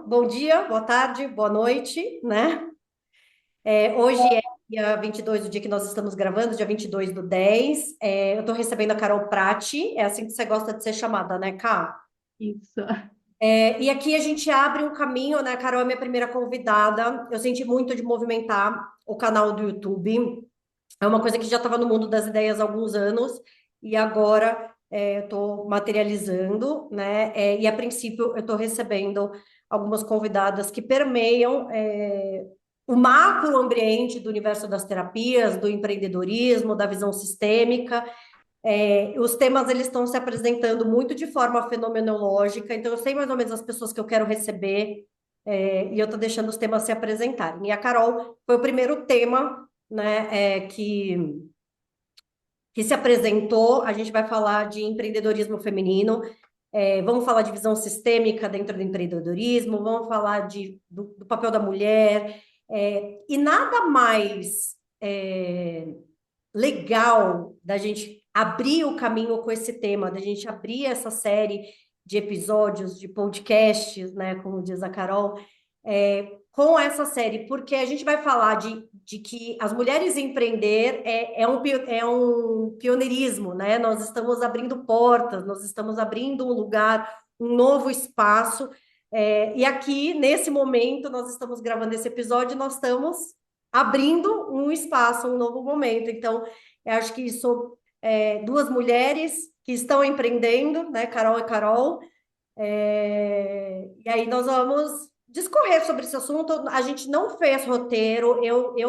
bom dia, boa tarde, boa noite, né? Hoje é dia 22 do dia que nós estamos gravando, dia 22 do 10. Eu estou recebendo a Carol Prati, é assim que você gosta de ser chamada, né, Cá? Isso. E aqui a gente abre um caminho, né? A Carol é minha primeira convidada. Eu senti muito de movimentar o canal do YouTube. É uma coisa que já estava no mundo das ideias há alguns anos e agora eu estou materializando, né? E a princípio eu estou recebendo algumas convidadas que permeiam o macro ambiente do universo das terapias, do empreendedorismo, da visão sistêmica. Os temas eles estão se apresentando muito de forma fenomenológica, então eu sei mais ou menos as pessoas que eu quero receber, e eu estou deixando os temas se apresentarem. E a Carol foi o primeiro tema, né, que se apresentou. A gente vai falar de empreendedorismo feminino, vamos falar de visão sistêmica dentro do empreendedorismo, vamos falar do papel da mulher, e nada mais legal da gente abrir o caminho com esse tema, da gente abrir essa série de episódios, de podcasts, né, como diz a Carol, com essa série, porque a gente vai falar de que as mulheres empreender é um pioneirismo, né? Nós estamos abrindo portas, nós estamos abrindo um lugar, um novo espaço. E aqui, nesse momento, nós estamos gravando esse episódio, nós estamos abrindo um espaço, um novo momento. Então, eu acho que isso duas mulheres que estão empreendendo, né? Carol e Carol. E aí nós vamos discorrer sobre esse assunto. A gente não fez roteiro.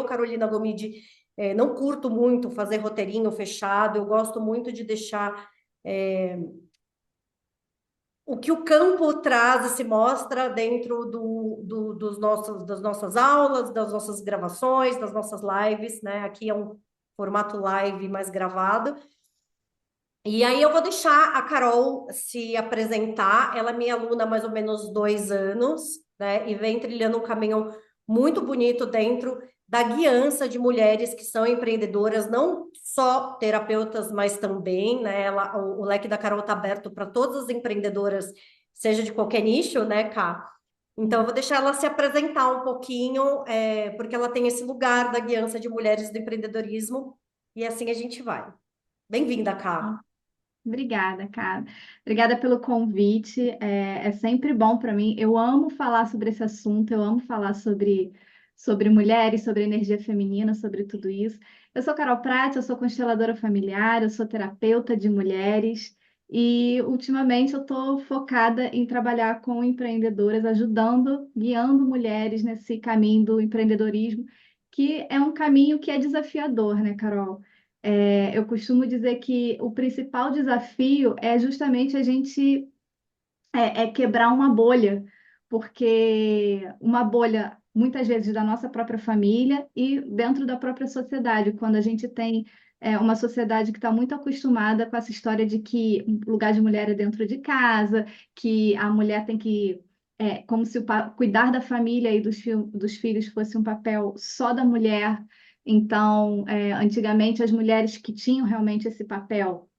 Carolina Gomide, não curto muito fazer roteirinho fechado. Eu gosto muito de deixar o que o campo traz e se mostra dentro das nossas aulas, das nossas gravações, das nossas lives, né? Aqui é um formato live mais gravado. E aí eu vou deixar a Carol se apresentar. Ela é minha aluna há mais ou menos 2 anos, né? E vem trilhando um caminho muito bonito dentro da guiança de mulheres que são empreendedoras, não só terapeutas, mas também, né? O leque da Carol está aberto para todas as empreendedoras, seja de qualquer nicho, né, Cá? Então, eu vou deixar ela se apresentar um pouquinho, porque ela tem esse lugar da guiança de mulheres do empreendedorismo, e assim a gente vai. Bem-vinda, Cá. Obrigada, cara. Obrigada pelo convite. É sempre bom para mim. Eu amo falar sobre esse assunto, eu amo falar sobre mulheres, sobre energia feminina, sobre tudo isso. Eu sou Carol Prati, eu sou consteladora familiar, eu sou terapeuta de mulheres e ultimamente eu estou focada em trabalhar com empreendedoras, ajudando, guiando mulheres nesse caminho do empreendedorismo, que é um caminho que é desafiador, né, Carol? Eu costumo dizer que o principal desafio é justamente a gente quebrar uma bolha, porque uma bolha muitas vezes da nossa própria família e dentro da própria sociedade, quando a gente tem uma sociedade que está muito acostumada com essa história de que o lugar de mulher é dentro de casa, que a mulher tem que como se cuidar da família e dos filhos fosse um papel só da mulher. Então, antigamente, as mulheres que tinham realmente esse papel,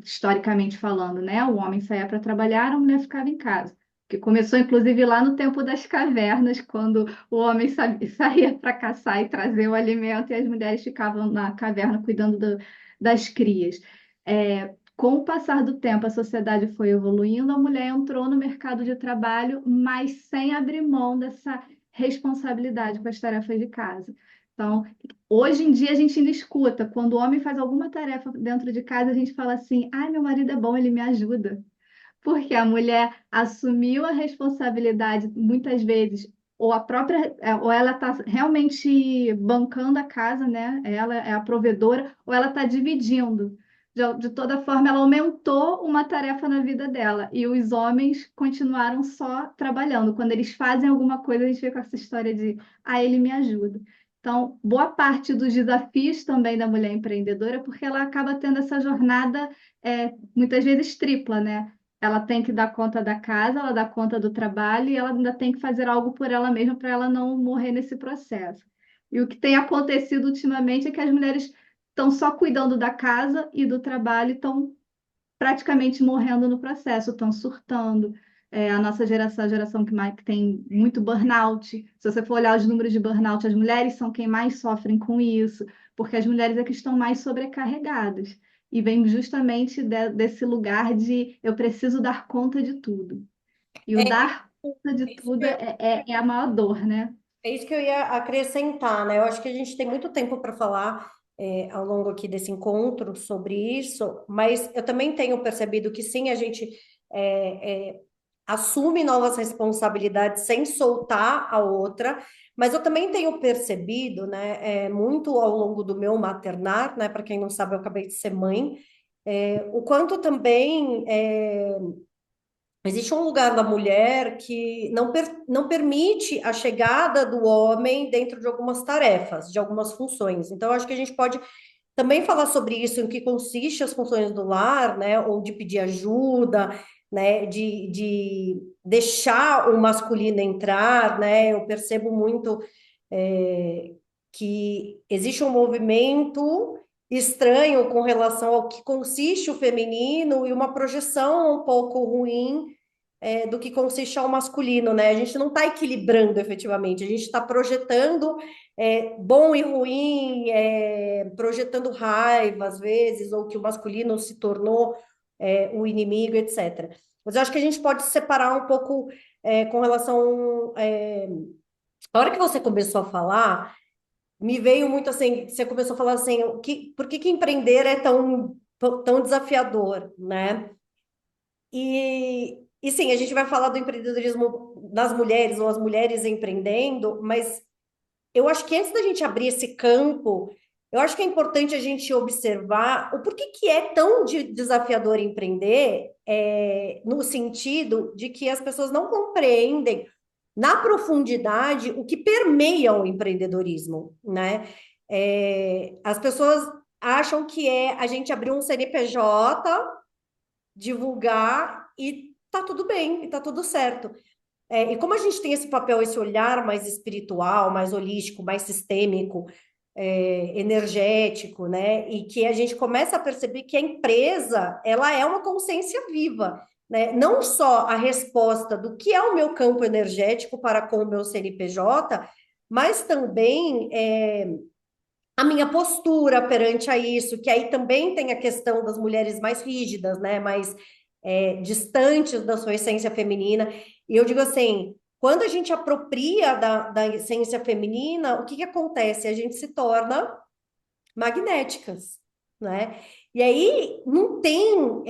historicamente falando, né? O homem saía para trabalhar, a mulher ficava em casa. Que começou, inclusive, lá no tempo das cavernas, quando o homem saía para caçar e trazer o alimento e as mulheres ficavam na caverna cuidando das crias. Com o passar do tempo, a sociedade foi evoluindo, a mulher entrou no mercado de trabalho, mas sem abrir mão dessa responsabilidade com as tarefas de casa. Então, hoje em dia a gente ainda escuta, quando o homem faz alguma tarefa dentro de casa, a gente fala assim: ai, meu marido é bom, ele me ajuda. Porque a mulher assumiu a responsabilidade, muitas vezes, ou a própria, ou ela está realmente bancando a casa, né? Ela é a provedora, ou ela está dividindo. De toda forma, ela aumentou uma tarefa na vida dela, e os homens continuaram só trabalhando. Quando eles fazem alguma coisa, a gente vê com essa história de: ah, ele me ajuda. Então, boa parte dos desafios também da mulher empreendedora, é porque ela acaba tendo essa jornada, muitas vezes tripla, né? Ela tem que dar conta da casa, ela dá conta do trabalho e ela ainda tem que fazer algo por ela mesma para ela não morrer nesse processo. E o que tem acontecido ultimamente é que as mulheres estão só cuidando da casa e do trabalho, e estão praticamente morrendo no processo, estão surtando, A nossa geração é a geração que tem muito burnout. Se você for olhar os números de burnout, as mulheres são quem mais sofrem com isso, porque as mulheres é que estão mais sobrecarregadas. E vem justamente desse lugar de eu preciso dar conta de tudo. E o É dar conta de isso que tudo eu, é a maior dor, né? é isso que eu ia acrescentar, né? Eu acho que a gente tem muito tempo para falar ao longo aqui desse encontro sobre isso, mas eu também tenho percebido que sim, a gente assume novas responsabilidades sem soltar a outra, mas eu também tenho percebido, né, muito ao longo do meu maternar, né? Para quem não sabe, eu acabei de ser mãe, o quanto também existe um lugar da mulher que não permite a chegada do homem dentro de algumas tarefas, de algumas funções. Então, eu acho que a gente pode também falar sobre isso, em que consiste as funções do lar, né? Ou de pedir ajuda, né? De deixar o masculino entrar, né? Eu percebo muito é, que existe um movimento estranho com relação ao que consiste o feminino e uma projeção um pouco ruim do que consiste ao masculino, né? A gente não está equilibrando efetivamente, a gente está projetando bom e ruim, projetando raiva às vezes, ou que o masculino se tornou o inimigo, etc. Mas eu acho que a gente pode separar um pouco com relação. A hora que você começou a falar, me veio muito assim, você começou a falar assim, por que que empreender é tão desafiador, né? E sim, a gente vai falar do empreendedorismo das mulheres ou as mulheres empreendendo, mas eu acho que antes da gente abrir esse campo, eu acho que é importante a gente observar o porquê que é tão desafiador empreender, no sentido de que as pessoas não compreendem na profundidade o que permeia o empreendedorismo, né? As pessoas acham que é a gente abrir um CNPJ, divulgar e tá tudo bem, e tá tudo certo. E como a gente tem esse papel, esse olhar mais espiritual, mais holístico, mais sistêmico, energético, né? E que a gente começa a perceber que a empresa, ela é uma consciência viva, né? Não só a resposta do que é o meu campo energético para com o meu CNPJ, mas também a minha postura perante a isso, que aí também tem a questão das mulheres mais rígidas, né? Mais distantes da sua essência feminina. E eu digo assim, quando a gente apropria da essência feminina, o que que acontece? A gente se torna magnéticas, né? E aí não tem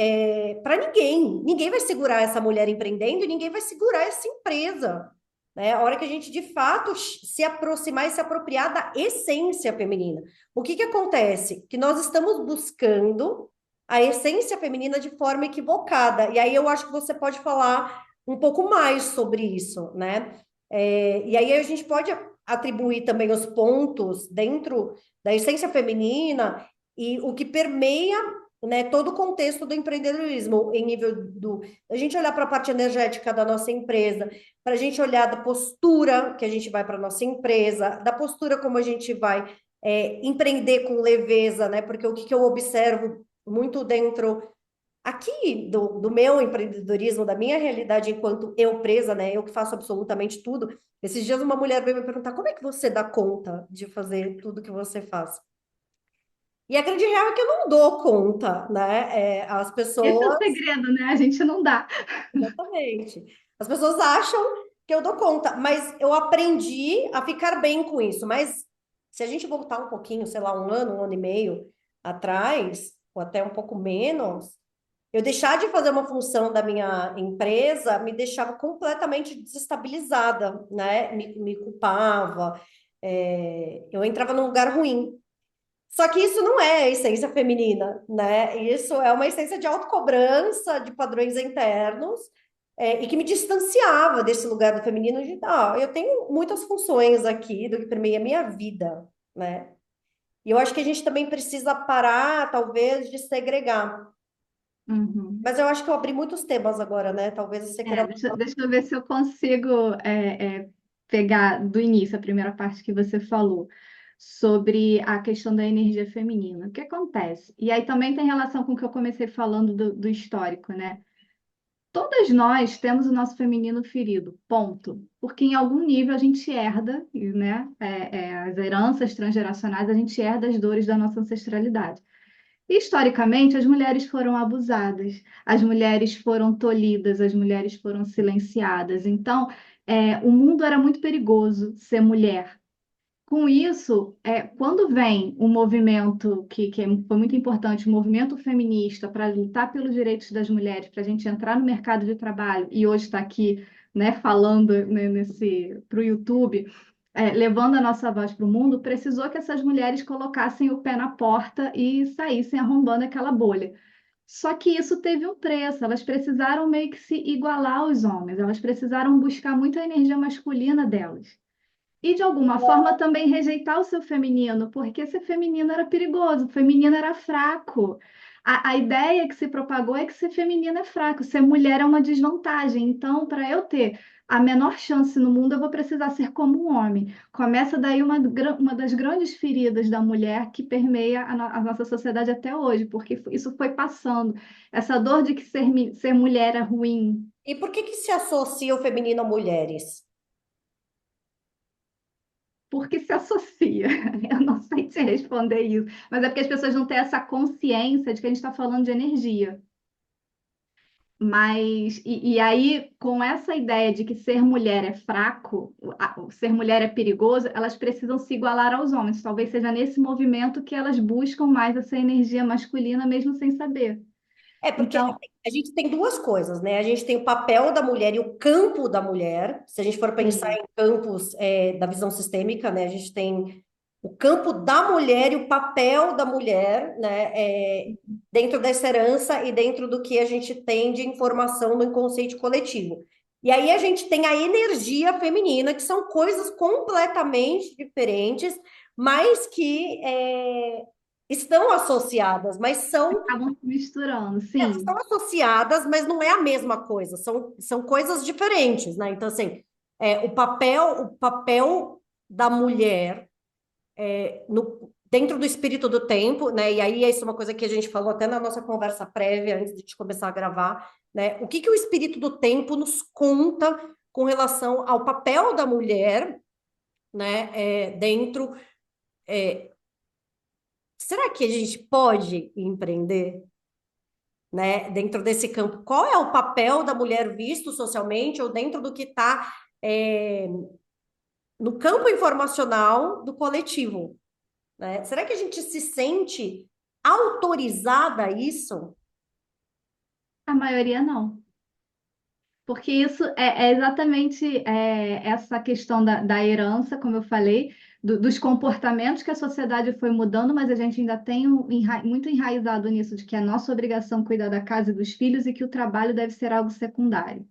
para ninguém vai segurar essa mulher empreendendo e ninguém vai segurar essa empresa, né? A hora que a gente de fato se aproximar e se apropriar da essência feminina. O que que acontece? Que nós estamos buscando a essência feminina de forma equivocada. E aí eu acho que você pode falar um pouco mais sobre isso, né? E aí a gente pode atribuir também os pontos dentro da essência feminina e o que permeia, né, todo o contexto do empreendedorismo, em nível a gente olhar para a parte energética da nossa empresa, para a gente olhar da postura que a gente vai para a nossa empresa, da postura como a gente vai empreender com leveza, né? Porque o que eu observo muito dentro aqui do meu empreendedorismo, da minha realidade enquanto eu presa, né? Eu que faço absolutamente tudo. Esses dias uma mulher veio me perguntar como é que você dá conta de fazer tudo que você faz? E a grande real é que eu não dou conta, né? As Esse é o pessoas, segredo, né? A gente não dá. exatamente. As pessoas acham que eu dou conta, mas eu aprendi a ficar bem com isso. Mas se a gente voltar um pouquinho, sei lá, um ano e meio atrás, ou até um pouco menos, eu deixar de fazer uma função da minha empresa me deixava completamente desestabilizada, né? Me culpava, eu entrava num lugar ruim. Só que isso não é a essência feminina, né? Isso é uma essência de autocobrança, de padrões internos, e que me distanciava desse lugar do feminino de, eu tenho muitas funções aqui do que permeia a minha vida, né? E eu acho que a gente também precisa parar, talvez, de segregar. Uhum. Mas eu acho que eu abri muitos temas agora, né? Talvez você queira. Deixa eu ver se eu consigo pegar do início a primeira parte que você falou sobre a questão da energia feminina. O que acontece? E aí também tem relação com o que eu comecei falando do histórico, né? Todas nós temos o nosso feminino ferido, ponto. Porque em algum nível a gente herda, né, as heranças transgeracionais, a gente herda as dores da nossa ancestralidade. Historicamente, as mulheres foram abusadas, as mulheres foram tolhidas, as mulheres foram silenciadas. Então, o mundo era muito perigoso ser mulher. Com isso, quando vem um movimento foi muito importante, o movimento feminista para lutar pelos direitos das mulheres, para a gente entrar no mercado de trabalho, e hoje está aqui, né, falando, né, para o YouTube, levando a nossa voz para o mundo, precisou que essas mulheres colocassem o pé na porta e saíssem arrombando aquela bolha. Só que isso teve um preço, elas precisaram meio que se igualar aos homens, elas precisaram buscar muito a energia masculina delas. E, de alguma forma, também rejeitar o seu feminino, porque ser feminino era perigoso, o feminino era fraco. A ideia que se propagou é que ser feminino é fraco, ser mulher é uma desvantagem. Então, para eu ter a menor chance no mundo, eu vou precisar ser como um homem. Começa daí uma das grandes feridas da mulher que permeia a nossa sociedade até hoje, porque isso foi passando. Essa dor de que ser mulher é ruim. E por que que se associa o feminino a mulheres? Porque se associa. Eu não sei te responder isso, mas é porque as pessoas não têm essa consciência de que a gente está falando de energia. Mas, e aí, com essa ideia de que ser mulher é fraco, ser mulher é perigoso, elas precisam se igualar aos homens. Talvez seja nesse movimento que elas buscam mais essa energia masculina, mesmo sem saber. É porque Então, a gente tem duas coisas, né? A gente tem o papel da mulher e o campo da mulher. Se a gente for pensar sim, em campos da visão sistêmica, né? A gente tem o campo da mulher e o papel da mulher, né? Dentro dessa herança e dentro do que a gente tem de informação no inconsciente coletivo. E aí a gente tem a energia feminina, que são coisas completamente diferentes, mas que estão associadas, mas são acabam se misturando, elas estão sim. associadas, mas não é a mesma coisa, são coisas diferentes, né? Então, assim, o papel da mulher dentro do espírito do tempo, né? E aí, isso é uma coisa que a gente falou até na nossa conversa prévia, antes de começar a gravar, né? O que que o espírito do tempo nos conta com relação ao papel da mulher, né? Dentro. Será que a gente pode empreender? Né, dentro desse campo, qual é o papel da mulher visto socialmente ou dentro do que está no campo informacional do coletivo, né? Será que a gente se sente autorizada a isso? A maioria não. Porque isso é exatamente essa questão da herança, como eu falei, dos comportamentos que a sociedade foi mudando, mas a gente ainda tem muito enraizado nisso, de que é nossa obrigação cuidar da casa e dos filhos e que o trabalho deve ser algo secundário.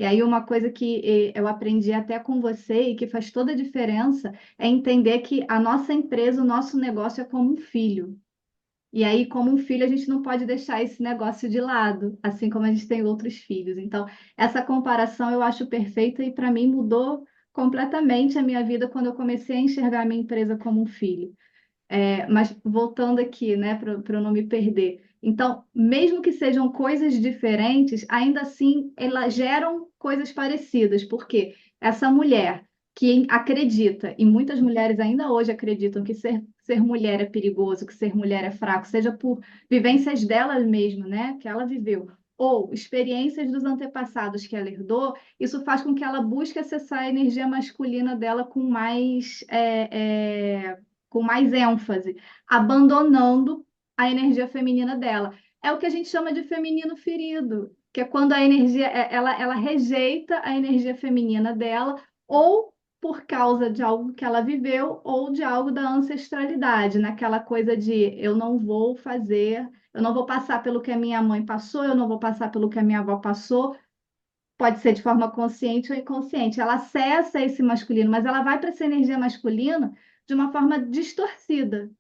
E aí, uma coisa que eu aprendi até com você e que faz toda a diferença é entender que a nossa empresa, o nosso negócio é como um filho. E aí, como um filho, a gente não pode deixar esse negócio de lado, assim como a gente tem outros filhos. Então, essa comparação eu acho perfeita e para mim mudou completamente a minha vida quando eu comecei a enxergar a minha empresa como um filho. Mas voltando aqui, né, para eu não me perder. Então, mesmo que sejam coisas diferentes, ainda assim elas geram coisas parecidas, porque essa mulher que acredita, e muitas mulheres ainda hoje acreditam que ser mulher é perigoso, que ser mulher é fraco, seja por vivências dela mesma, né, que ela viveu, ou experiências dos antepassados que ela herdou, isso faz com que ela busque acessar a energia masculina dela com mais ênfase, abandonando a energia feminina dela. É o que a gente chama de feminino ferido, que é quando a energia, ela rejeita a energia feminina dela, ou por causa de algo que ela viveu, ou de algo da ancestralidade, naquela coisa de eu não vou fazer, eu não vou passar pelo que a minha mãe passou, eu não vou passar pelo que a minha avó passou, pode ser de forma consciente ou inconsciente. Ela acessa esse masculino, mas ela vai para essa energia masculina de uma forma distorcida.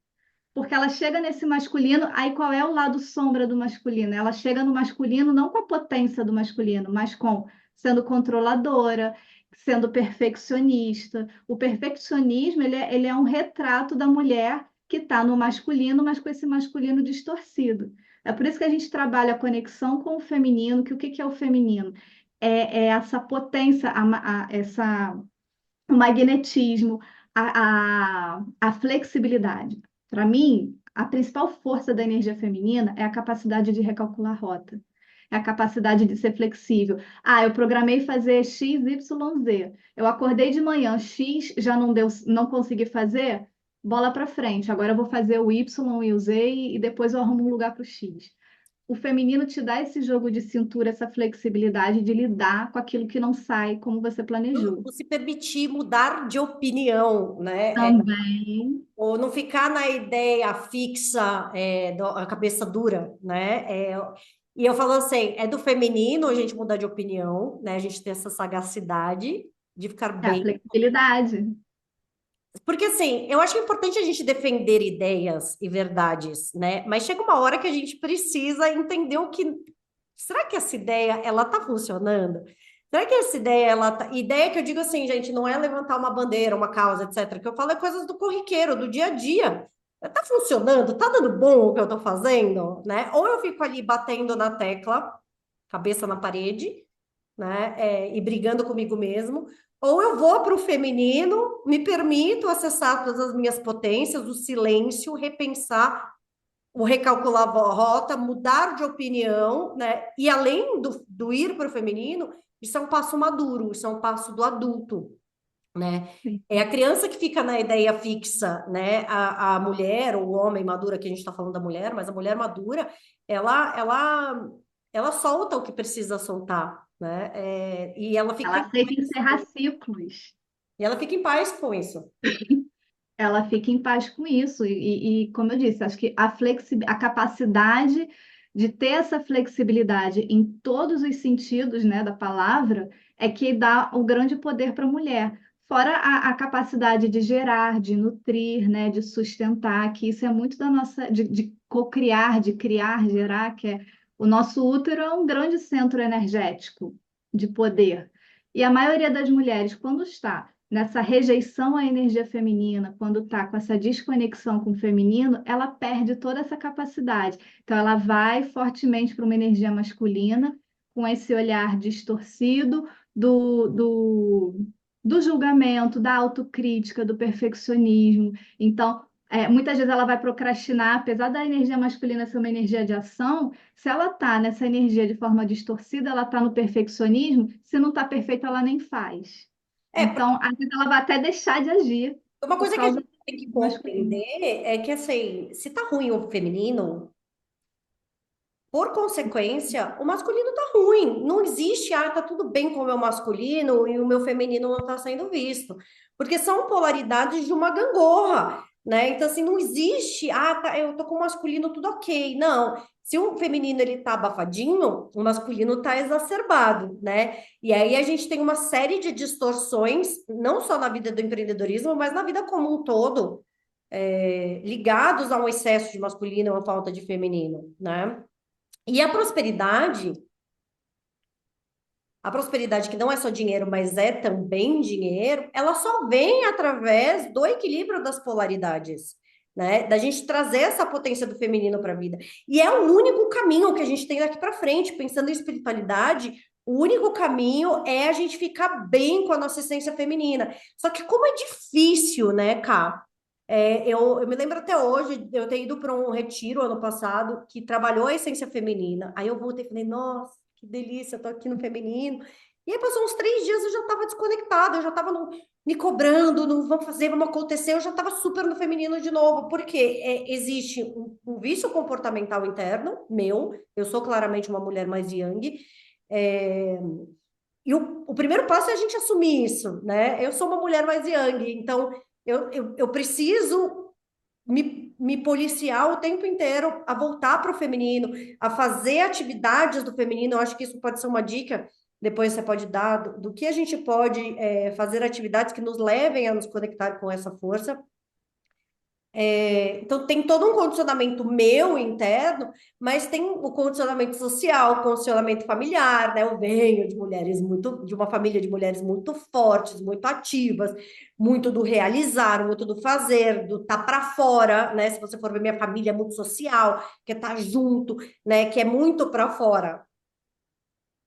Porque ela chega nesse masculino, aí qual é o lado sombra do masculino? Ela chega no masculino não com a potência do masculino, mas com sendo controladora, sendo perfeccionista. O perfeccionismo, ele é um retrato da mulher que está no masculino, mas com esse masculino distorcido. É por isso que a gente trabalha a conexão com o feminino, que o que que é o feminino? É essa potência, o magnetismo, a flexibilidade. Para mim, a principal força da energia feminina é a capacidade de recalcular rota, é a capacidade de ser flexível. Ah, eu programei fazer X, Y, Z. Eu acordei de manhã, X já não deu, não consegui fazer, bola para frente. Agora eu vou fazer o Y e o Z e depois eu arrumo um lugar para o X. O feminino te dá esse jogo de cintura, essa flexibilidade de lidar com aquilo que não sai como você planejou. Não se permitir mudar de opinião, né? Também. Ou não ficar na ideia fixa, a cabeça dura, né? E eu falo assim, é do feminino a gente mudar de opinião, né? A gente ter essa sagacidade de ficar É a bem. flexibilidade. Porque assim, eu acho importante a gente defender ideias e verdades, né? Mas chega uma hora que a gente precisa entender o que. Será que essa ideia ela tá funcionando? Será que essa ideia ela tá... Ideia que eu digo assim, gente, não é levantar uma bandeira, uma causa, etc. Que eu falo é coisas do corriqueiro, do dia a dia. Tá funcionando? Tá dando bom o que eu tô fazendo, né? Ou eu fico ali batendo na tecla, cabeça na parede, né? E brigando comigo mesmo, ou eu vou para o feminino, me permito acessar todas as minhas potências, o silêncio, repensar, o recalcular a rota, mudar de opinião, né? E além do ir para o feminino, isso é um passo maduro, isso é um passo do adulto, né? Sim. É a criança que fica na ideia fixa, né? A mulher ou o homem madura, que a gente está falando da mulher, mas a mulher madura, ela solta o que precisa soltar, né? E ela fica Ela em aceita paz, encerrar ciclos. e ela fica em paz com isso. Ela fica em paz com isso. Como eu disse, acho que a capacidade de ter essa flexibilidade em todos os sentidos, né, da palavra é que dá o grande poder para a mulher. Fora a capacidade de gerar, de nutrir, né, de sustentar, que isso é muito da nossa, de cocriar, de criar, gerar, que é o nosso útero é um grande centro energético de poder. E a maioria das mulheres, quando está nessa rejeição à energia feminina, quando está com essa desconexão com o feminino, ela perde toda essa capacidade. Então, ela vai fortemente para uma energia masculina, com esse olhar distorcido do julgamento, da autocrítica, do perfeccionismo. Então, muitas vezes ela vai procrastinar, apesar da energia masculina ser uma energia de ação, se ela está nessa energia de forma distorcida, ela está no perfeccionismo, se não está perfeita, ela nem faz. Porque Então, às vezes ela vai até deixar de agir uma por coisa que a causa gente tem que do masculino. compreender é que, assim, se tá ruim o feminino, por consequência, o masculino tá ruim. Não existe, tá tudo bem com o meu masculino e o meu feminino não tá sendo visto. Porque são polaridades de uma gangorra, né? Então, assim, não existe, eu tô com o masculino tudo ok. Não. Se o feminino ele tá abafadinho, o masculino tá exacerbado, né? E aí a gente tem uma série de distorções, não só na vida do empreendedorismo, mas na vida como um todo, ligados a um excesso de masculino ou a falta de feminino, né? E a prosperidade que não é só dinheiro, mas é também dinheiro, ela só vem através do equilíbrio das polaridades, né? Da gente trazer essa potência do feminino para a vida. E é o único caminho que a gente tem daqui para frente, pensando em espiritualidade, o único caminho é a gente ficar bem com a nossa essência feminina. Só que como é difícil, né, Ká? Eu me lembro até hoje, eu ter ido para um retiro ano passado que trabalhou a essência feminina. Aí eu voltei e falei, nossa, que delícia, eu tô aqui no feminino. E aí passou uns 3 dias, eu já estava desconectada, eu já estava me cobrando, no vamos fazer, vamos acontecer, eu já estava super no feminino de novo, porque existe um vício comportamental interno meu, eu sou claramente uma mulher mais yang, é, e o primeiro passo é a gente assumir isso, né? Eu sou uma mulher mais yang, então eu preciso me policiar o tempo inteiro a voltar para o feminino, a fazer atividades do feminino. Eu acho que isso pode ser uma dica, depois você pode dar, do que a gente pode fazer atividades que nos levem a nos conectar com essa força. Então, tem todo um condicionamento meu interno, mas tem o condicionamento social, o condicionamento familiar, né? Eu venho de mulheres muito, de uma família de mulheres muito fortes, muito ativas, muito do realizar, muito do fazer, do tá para fora, né? Se você for ver, minha família é muito social, que é estar junto, né? Que é muito para fora,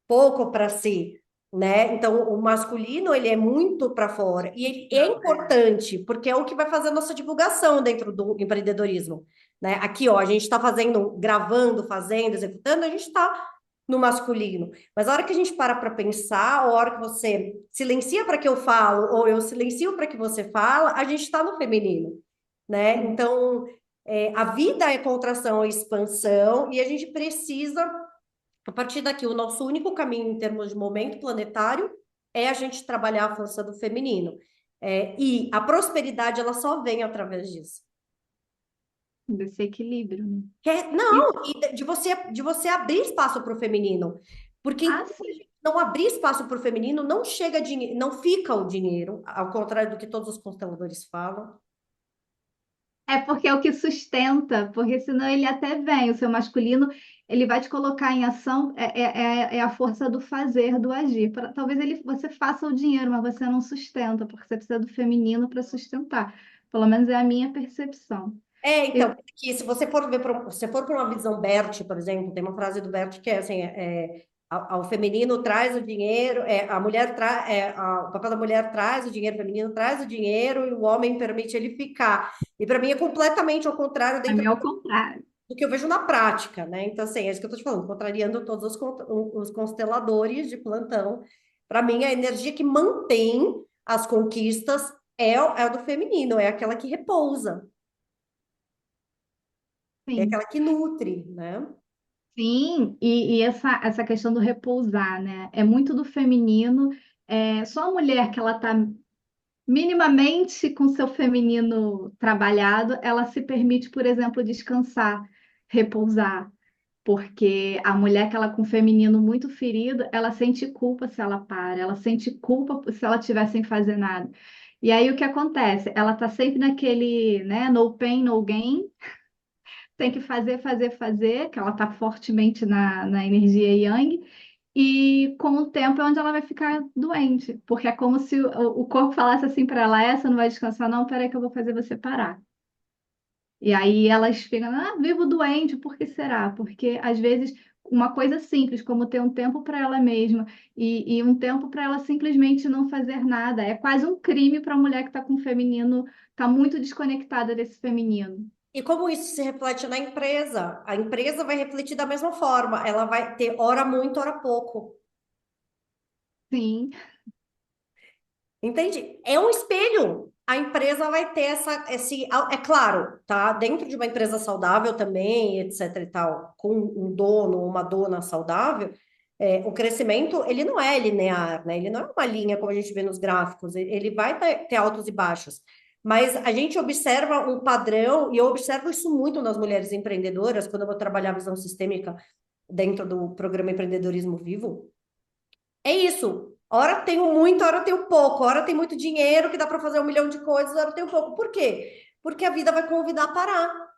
pouco para si, né? Então, o masculino, ele é muito para fora. E ele é importante, porque é o que vai fazer a nossa divulgação dentro do empreendedorismo, né? Aqui, ó, a gente está fazendo, gravando, fazendo, executando, a gente está no masculino. Mas a hora que a gente para pensar, a hora que você silencia para que eu falo, ou eu silencio para que você fala, a gente está no feminino, né? Então, a vida é contração e expansão, e a gente precisa a partir daqui, o nosso único caminho em termos de momento planetário é a gente trabalhar a força do feminino. E a prosperidade, ela só vem através disso. Desse equilíbrio, né? Não, E, e de você abrir espaço para o feminino. Porque enquanto a sim. gente não abrir espaço para o feminino, não chega dinheiro, não fica o dinheiro, ao contrário do que todos os consteladores falam. É porque é o que sustenta, porque senão ele até vem, o seu masculino, ele vai te colocar em ação, é a força do fazer, do agir. Talvez você faça o dinheiro, mas você não sustenta, porque você precisa do feminino para sustentar. Pelo menos é a minha percepção. Então, Eu, que se você for ver, se for por uma visão Bert, por exemplo, tem uma frase do Bert que é assim, ao feminino traz o dinheiro, a mulher traz, o papel da mulher traz o dinheiro, o feminino traz o dinheiro e o homem permite ele ficar. E para mim é completamente ao contrário a dentro mim é o contrário. do que eu vejo na prática, né? Então, assim, é isso que eu estou te falando, contrariando todos os consteladores de plantão. Para mim, a energia que mantém as conquistas é a do feminino, é aquela que repousa. É Sim. aquela que nutre, né? Sim, e essa questão do repousar, né? É muito do feminino. Só a mulher que ela está minimamente com seu feminino trabalhado, ela se permite, por exemplo, descansar, repousar, porque a mulher que ela com o feminino muito ferido, ela sente culpa se ela para, ela sente culpa se ela estiver sem fazer nada. E aí o que acontece? Ela tá sempre naquele, né, no pain, no gain, tem que fazer, fazer, fazer, que ela tá fortemente na energia yang, e com o tempo é onde ela vai ficar doente, porque é como se o corpo falasse assim para ela: essa não vai descansar, não, peraí que eu vou fazer você parar. E aí elas ficam: vivo doente, por que será? Porque às vezes uma coisa simples, como ter um tempo para ela mesma e um tempo para ela simplesmente não fazer nada, é quase um crime para a mulher que está com o feminino, está muito desconectada desse feminino. E como isso se reflete na empresa? A empresa vai refletir da mesma forma. Ela vai ter hora muito, hora pouco. Sim, Entende? É um espelho. A empresa vai ter esse, é claro, tá? Dentro de uma empresa saudável também, etc e tal, com um dono ou uma dona saudável, o crescimento, ele não é linear, né? Ele não é uma linha como a gente vê nos gráficos, ele vai ter altos e baixos. Mas a gente observa um padrão, e eu observo isso muito nas mulheres empreendedoras, quando eu vou trabalhar a visão sistêmica dentro do programa Empreendedorismo Vivo, é isso. Ora tenho muito, ora tenho pouco, ora tem muito dinheiro que dá para fazer 1 milhão de coisas, ora tenho pouco. Por quê? Porque a vida vai convidar a parar.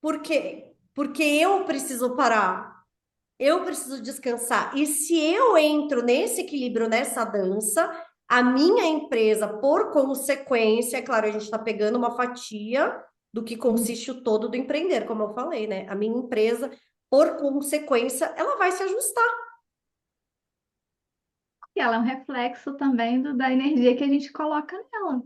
Por quê? Porque eu preciso parar. Eu preciso descansar. E se eu entro nesse equilíbrio, nessa dança, a minha empresa, por consequência, é claro, a gente está pegando uma fatia do que consiste o todo do empreender, como eu falei, né? A minha empresa, por consequência, ela vai se ajustar. e ela é um reflexo também da energia que a gente coloca nela.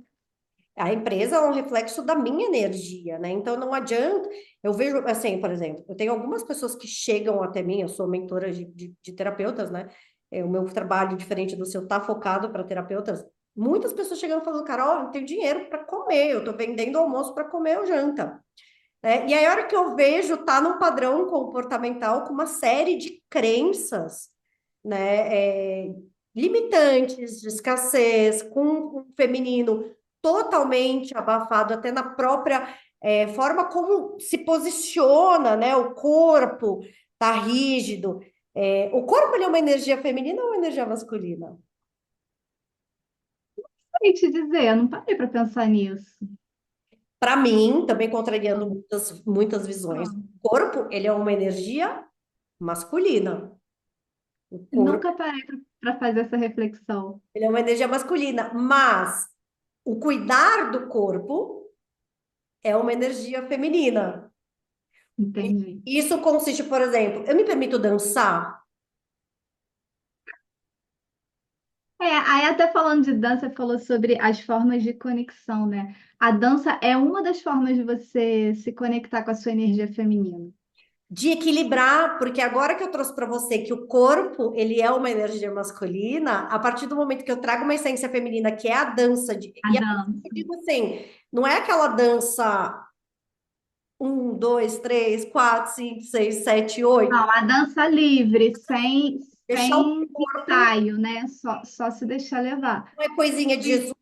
A empresa é um reflexo da minha energia, né? Então não adianta. Eu vejo, assim, por exemplo, eu tenho algumas pessoas que chegam até mim, eu sou mentora de terapeutas, né? O meu trabalho, diferente do seu, tá focado para terapeutas. Muitas pessoas chegando falando, Carol, eu não tenho dinheiro para comer, eu tô vendendo almoço para comer ou janta. Né? E aí, a hora que eu vejo, tá num padrão comportamental com uma série de crenças, né? Limitantes, de escassez, com o feminino totalmente abafado, até na própria forma como se posiciona, né? O corpo tá rígido. O corpo ele é uma energia feminina ou uma energia masculina? Sei te dizer, eu não parei para pensar nisso. Para mim, também contrariando muitas visões, Hum. o corpo, ele é uma energia masculina. O corpo, Nunca parei para fazer essa reflexão. ele é uma energia masculina, mas o cuidar do corpo é uma energia feminina. Entendi. Isso consiste, por exemplo, eu me permito dançar? Aí até falando de dança, falou sobre as formas de conexão, né? A dança é uma das formas de você se conectar com a sua energia feminina. De equilibrar, porque agora que eu trouxe para você que o corpo, ele é uma energia masculina, a partir do momento que eu trago uma essência feminina, que é a dança, A e a dança, eu dança. digo assim, não é aquela dança um, dois, três, quatro, cinco, seis, sete, oito, Não, a dança livre, deixar o sem corpo, ensaio, né? Só se deixar levar. não é coisinha de Jesus,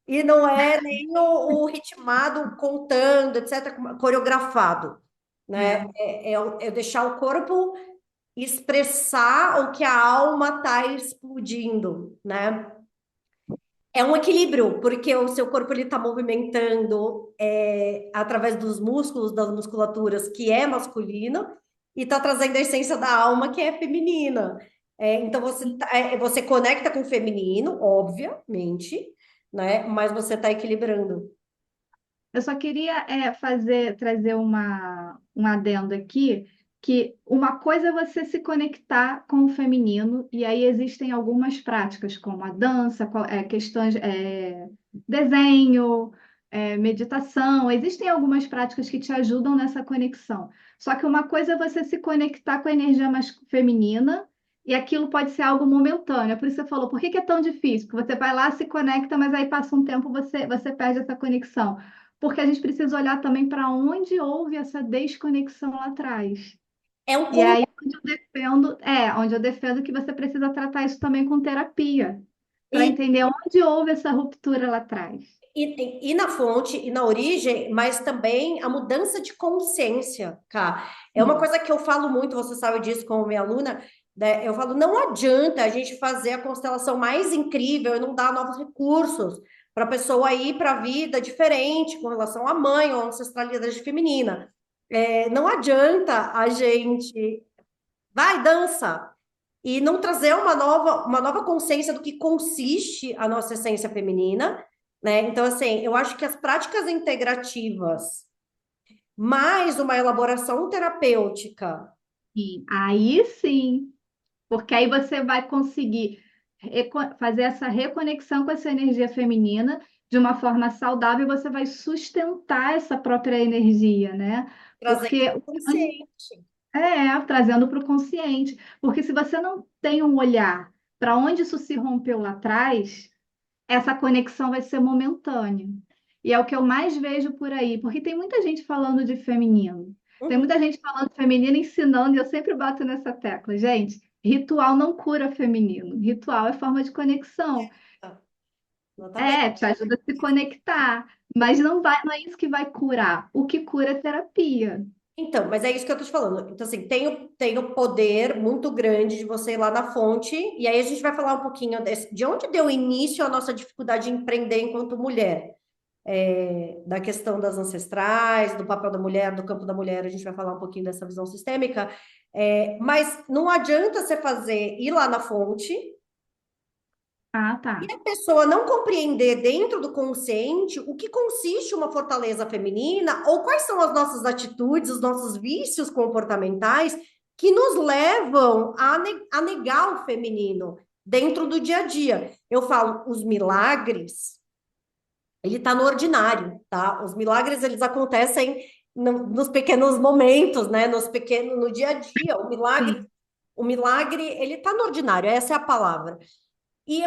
e não é nem o ritmado, contando, etc., coreografado, né? É. É deixar o corpo expressar o que a alma está explodindo, né? É um equilíbrio, porque o seu corpo ele está movimentando através dos músculos, das musculaturas, que é masculino, e está trazendo a essência da alma, que é feminina. Então você conecta com o feminino, obviamente, né? Mas você está equilibrando. Eu só queria trazer um adendo aqui, que uma coisa é você se conectar com o feminino, e aí existem algumas práticas, como a dança, questões, desenho, meditação, existem algumas práticas que te ajudam nessa conexão. Só que uma coisa é você se conectar com a energia mais feminina, e aquilo pode ser algo momentâneo. É por isso que você falou, por que que é tão difícil? Porque você vai lá, se conecta, mas aí passa um tempo, você perde essa conexão, porque a gente precisa olhar também para onde houve essa desconexão lá atrás. É um E aí onde eu defendo que você precisa tratar isso também com terapia, para entender onde houve essa ruptura lá atrás. e na fonte e na origem, mas também a mudança de consciência, cara. É uma Sim. coisa que eu falo muito, você sabe disso como minha aluna, né? Eu falo, não adianta a gente fazer a constelação mais incrível e não dar novos recursos para a pessoa ir para a vida diferente com relação à mãe ou à ancestralidade feminina. Não adianta a gente vai, dança, e não trazer uma nova consciência do que consiste a nossa essência feminina, né? Então, assim, eu acho que as práticas integrativas, mais uma elaboração terapêutica, E aí sim, porque aí você vai conseguir fazer essa reconexão com essa energia feminina de uma forma saudável, e você vai sustentar essa própria energia, né? trazendo Porque consciente. trazendo para o consciente. Porque se você não tem um olhar para onde isso se rompeu lá atrás, essa conexão vai ser momentânea. E é o que eu mais vejo por aí, porque tem muita gente falando de feminino. Tem Uhum. muita gente falando de feminino, ensinando, e eu sempre bato nessa tecla. Gente, ritual não cura feminino. Ritual é forma de conexão. Exatamente. Te ajuda a se conectar. Mas não é isso que vai curar. O que cura é terapia. Então, mas é isso que eu tô te falando. Então, assim, tem o poder muito grande de você ir lá na fonte, e aí a gente vai falar um pouquinho de onde deu início a nossa dificuldade de empreender enquanto mulher. Da questão das ancestrais, do papel da mulher, do campo da mulher, a gente vai falar um pouquinho dessa visão sistêmica, mas não adianta você ir lá na fonte Ah, tá. e a pessoa não compreender dentro do consciente o que consiste uma fortaleza feminina ou quais são as nossas atitudes, os nossos vícios comportamentais que nos levam a negar o feminino dentro do dia a dia. Eu falo, os milagres ele está no ordinário, tá? Os milagres eles acontecem nos pequenos momentos, né? No dia a dia. Sim. O milagre ele está no ordinário. Essa é a palavra. E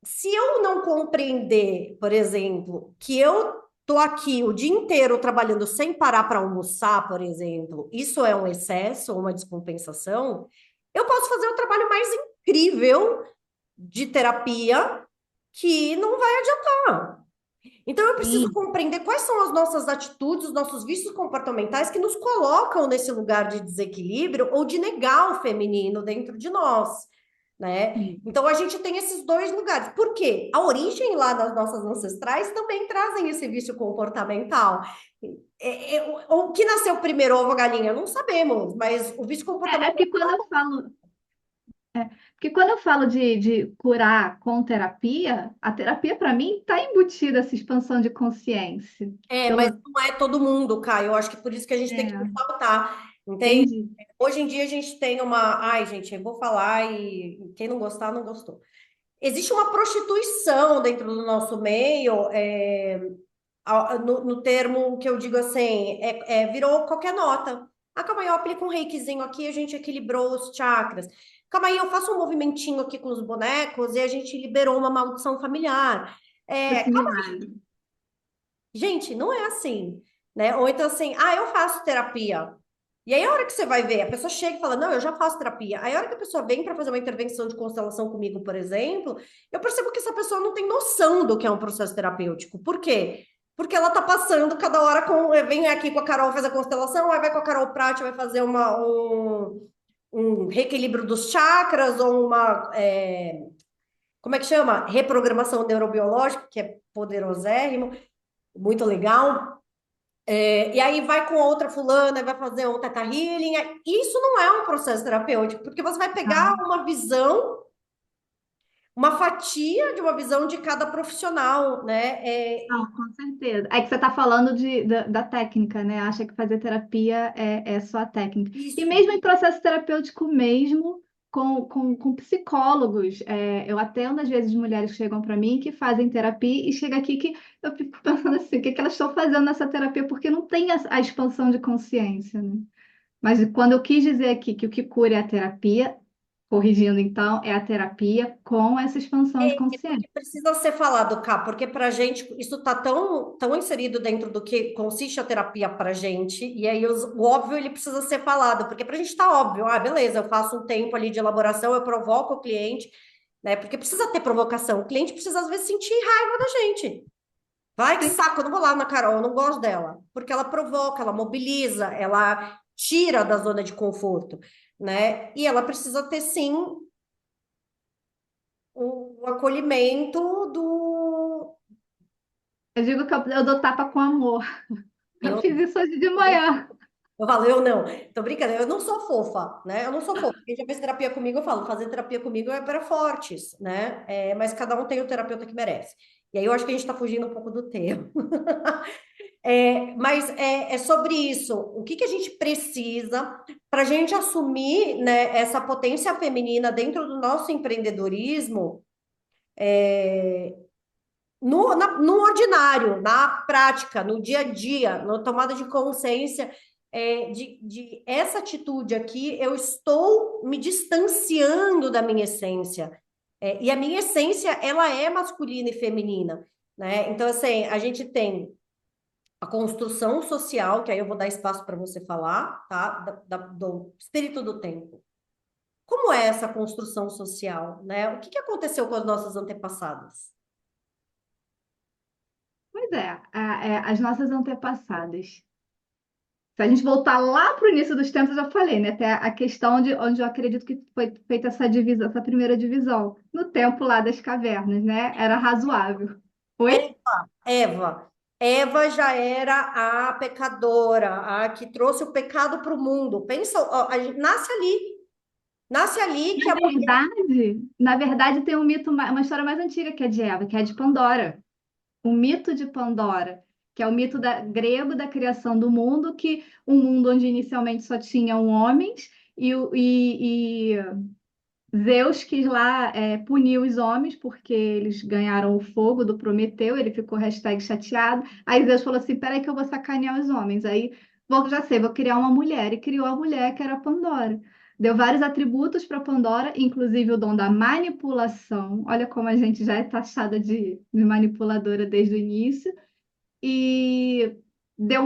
se eu não compreender, por exemplo, que eu tô aqui o dia inteiro trabalhando sem parar para almoçar, por exemplo, isso é um excesso, uma descompensação, eu posso fazer o trabalho mais incrível de terapia que não vai adiantar. Então, eu preciso Sim. compreender quais são as nossas atitudes, os nossos vícios comportamentais que nos colocam nesse lugar de desequilíbrio ou de negar o feminino dentro de nós, né? Sim. Então a gente tem esses dois lugares. Por quê? A origem lá das nossas ancestrais também trazem esse vício comportamental. O que nasceu primeiro, ovo ou galinha? Não sabemos, mas o vício É comportamental. porque porque quando eu falo de curar com terapia, a terapia para mim está embutida essa expansão de consciência. Mas Pelo, não é todo mundo, Caio. Eu acho que por isso que a gente tem que é, ressaltar, entende? entendi. Hoje em dia a gente tem uma. Ai, gente, eu vou falar e quem não gostar, não gostou. Existe uma prostituição dentro do nosso meio, no termo que eu digo assim, virou qualquer nota. Ah, calma aí, eu aplico um reikizinho aqui, a gente equilibrou os chakras. Calma aí, eu faço um movimentinho aqui com os bonecos e a gente liberou uma maldição familiar. É, Esse milagre. gente, não é assim, né? Ou então assim, ah, eu faço terapia. E aí a hora que você vai ver, a pessoa chega e fala, não, eu já faço terapia. Aí a hora que a pessoa vem para fazer uma intervenção de constelação comigo, por exemplo, eu percebo que essa pessoa não tem noção do que é um processo terapêutico. Por quê? Porque ela tá passando cada hora com, vem aqui com a Carol, faz a constelação, aí vai com a Carol Prati, vai fazer um reequilíbrio dos chakras ou como é que chama? Reprogramação neurobiológica, que é poderosérrimo, muito legal. E aí vai com outra fulana, vai fazer um teta healing. Isso não é um processo terapêutico, porque você vai pegar Não, uma visão, uma fatia de uma visão de cada profissional, né? não, com certeza. É que você está falando da técnica, né? Acha que fazer terapia é só a técnica. E Isso. mesmo em processo terapêutico mesmo, com psicólogos, eu atendo às vezes mulheres que chegam para mim que fazem terapia e chega aqui que eu fico pensando assim, o que que elas estão fazendo nessa terapia? Porque não tem a expansão de consciência, né? Mas quando eu quis dizer aqui que o que cura é a terapia, corrigindo então, é a terapia com essa expansão de Porque consciência. precisa ser falado, cá, porque para gente isso está tão inserido dentro do que consiste a terapia para gente, e aí o óbvio ele precisa ser falado, porque para a gente está óbvio, ah, beleza, eu faço um tempo ali de elaboração, eu provoco o cliente, né? Porque precisa ter provocação, o cliente precisa às vezes sentir raiva da gente. Vai que saco, eu não vou lá na Carol, eu não gosto dela, porque ela provoca, ela mobiliza, ela tira da zona de conforto, né? E ela precisa ter sim o acolhimento do. Eu digo que eu dou tapa com amor. Eu Eu, fiz isso hoje de tô brincando. manhã. Eu falo, eu não, tô brincando, eu não sou fofa, né? Eu não sou fofa. Quem já fez terapia comigo, eu falo, fazer terapia comigo é para fortes, né? Mas cada um tem o terapeuta que merece. E aí eu acho que a gente tá fugindo um pouco do tema. Mas é sobre isso. O que que a gente precisa para a gente assumir, né, essa potência feminina dentro do nosso empreendedorismo no ordinário, na prática, no dia a dia, na tomada de consciência de essa atitude aqui, eu estou me distanciando da minha essência. E a minha essência, ela é masculina e feminina, né? Então, assim, a gente tem a construção social, que aí eu vou dar espaço para você falar, tá? Do espírito do tempo. Como é essa construção social, né? O que que aconteceu com as nossas antepassadas? Pois as nossas antepassadas. Se a gente voltar lá para o início dos tempos, eu já falei, né? Até a questão onde eu acredito que foi feita essa divisão, essa primeira divisão, no tempo lá das cavernas, né? Era razoável. Oi? Eva. Eva já era a pecadora, a que trouxe o pecado para o mundo. Pensa, ó, nasce ali que a mulher Na verdade, tem um mito, uma história mais antiga que é de Eva, que é de Pandora. O mito de Pandora, que é o mito grego da criação do mundo, que um mundo onde inicialmente só tinham homens e Zeus quis lá punir os homens porque eles ganharam o fogo do Prometeu, ele ficou chateado. Aí Zeus falou assim: peraí que eu vou sacanear os homens. Aí já sei, vou criar uma mulher. E criou a mulher que era Pandora. Deu vários atributos para Pandora, inclusive o dom da manipulação. Olha como a gente já é taxada de manipuladora desde o início. E deu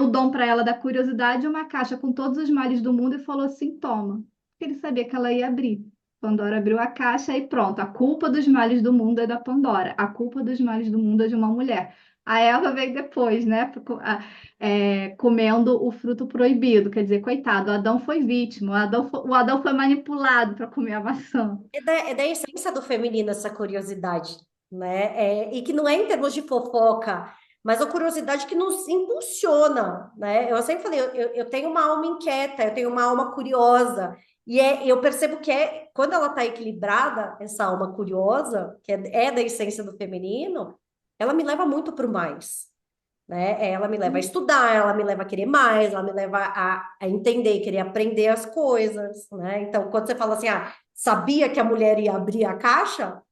o dom para ela da curiosidade, uma caixa com todos os males do mundo e falou assim: toma. Porque ele sabia que ela ia abrir. Pandora abriu a caixa e pronto. A culpa dos males do mundo é da Pandora. A culpa dos males do mundo é de uma mulher. A Eva veio depois, né? Comendo o fruto proibido. Quer dizer, coitado, o Adão foi vítima, o Adão foi manipulado para comer a maçã. É da essência do feminino essa curiosidade, né? E que não é em termos de fofoca, mas a curiosidade que nos impulsiona, né? Eu sempre falei, eu tenho uma alma inquieta, eu tenho uma alma curiosa, eu percebo que quando ela está equilibrada, essa alma curiosa, que é da essência do feminino, ela me leva muito para o mais, né? Ela me leva a estudar, ela me leva a querer mais, ela me leva a entender, querer aprender as coisas, né? Então, quando você fala assim, sabia que a mulher ia abrir a caixa?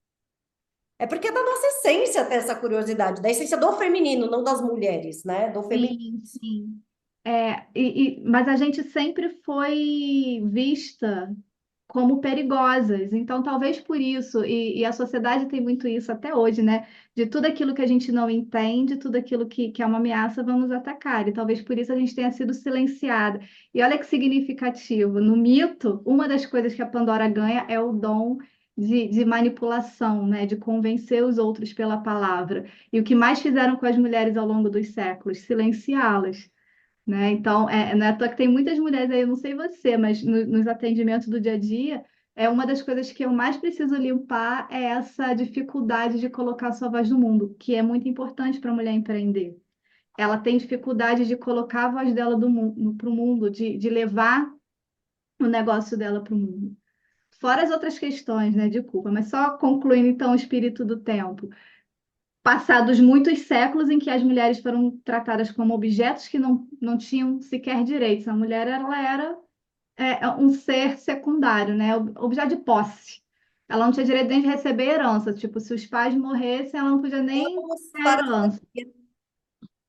É porque é da nossa essência ter essa curiosidade, da essência do feminino, não das mulheres, né? Do feminino. Sim, sim. Mas a gente sempre foi vista como perigosas. Então, talvez por isso, e a sociedade tem muito isso até hoje, né? De tudo aquilo que a gente não entende, tudo aquilo que é uma ameaça, vamos atacar. E talvez por isso a gente tenha sido silenciada. E olha que significativo. No mito, uma das coisas que a Pandora ganha é o dom de manipulação, né? De convencer os outros pela palavra. E o que mais fizeram com as mulheres ao longo dos séculos? Silenciá-las. Né? Então, não é à toa que tem muitas mulheres aí, eu não sei você, mas nos atendimentos do dia a dia, uma das coisas que eu mais preciso limpar é essa dificuldade de colocar sua voz no mundo, que é muito importante para a mulher empreender. Ela tem dificuldade de colocar a voz dela para o mundo, de levar o negócio dela para o mundo. Fora as outras questões, né, de culpa, mas só concluindo então o espírito do tempo. Passados muitos séculos em que as mulheres foram tratadas como objetos que não tinham sequer direitos. A mulher ela era um ser secundário, né? Objeto de posse. Ela não tinha direito nem de receber herança. Tipo, se os pais morressem, ela não podia nem Vamos ter para herança.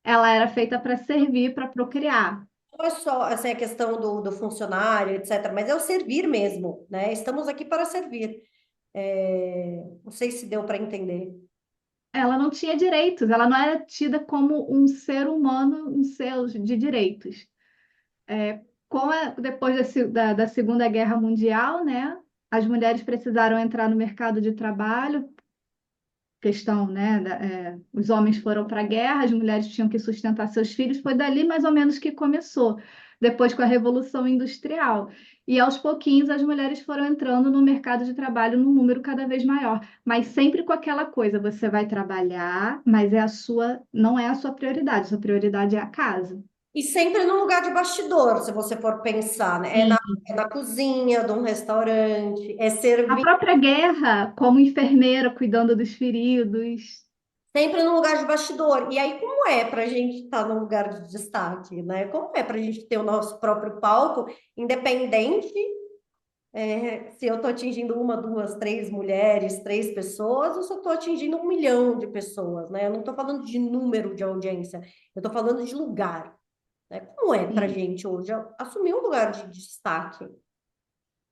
Ela era feita para servir, para procriar. não é só assim, a questão do funcionário, etc., mas é o servir mesmo, né? Estamos aqui para servir. Não sei se deu para entender. Ela não tinha direitos, ela não era tida como um ser humano, um ser de direitos. Depois da Segunda Guerra Mundial, né, as mulheres precisaram entrar no mercado de trabalho, questão, né, os homens foram para a guerra, as mulheres tinham que sustentar seus filhos, foi dali mais ou menos que começou, depois com a Revolução Industrial. E aos pouquinhos as mulheres foram entrando no mercado de trabalho num número cada vez maior, mas sempre com aquela coisa, você vai trabalhar, mas não é a sua prioridade, sua prioridade é a casa. E sempre no lugar de bastidor, se você for pensar, né? É na cozinha de um restaurante, é A servir própria guerra, como enfermeira cuidando dos feridos. sempre no lugar de bastidor. E aí, como é para a gente estar no lugar de destaque, né? Como é para a gente ter o nosso próprio palco, independente se eu estou atingindo uma, duas, três mulheres, três pessoas, ou se eu estou atingindo 1 milhão de pessoas, né? Eu não estou falando de número de audiência, eu estou falando de lugar, né? Como é para a Sim. gente hoje assumir um lugar de destaque?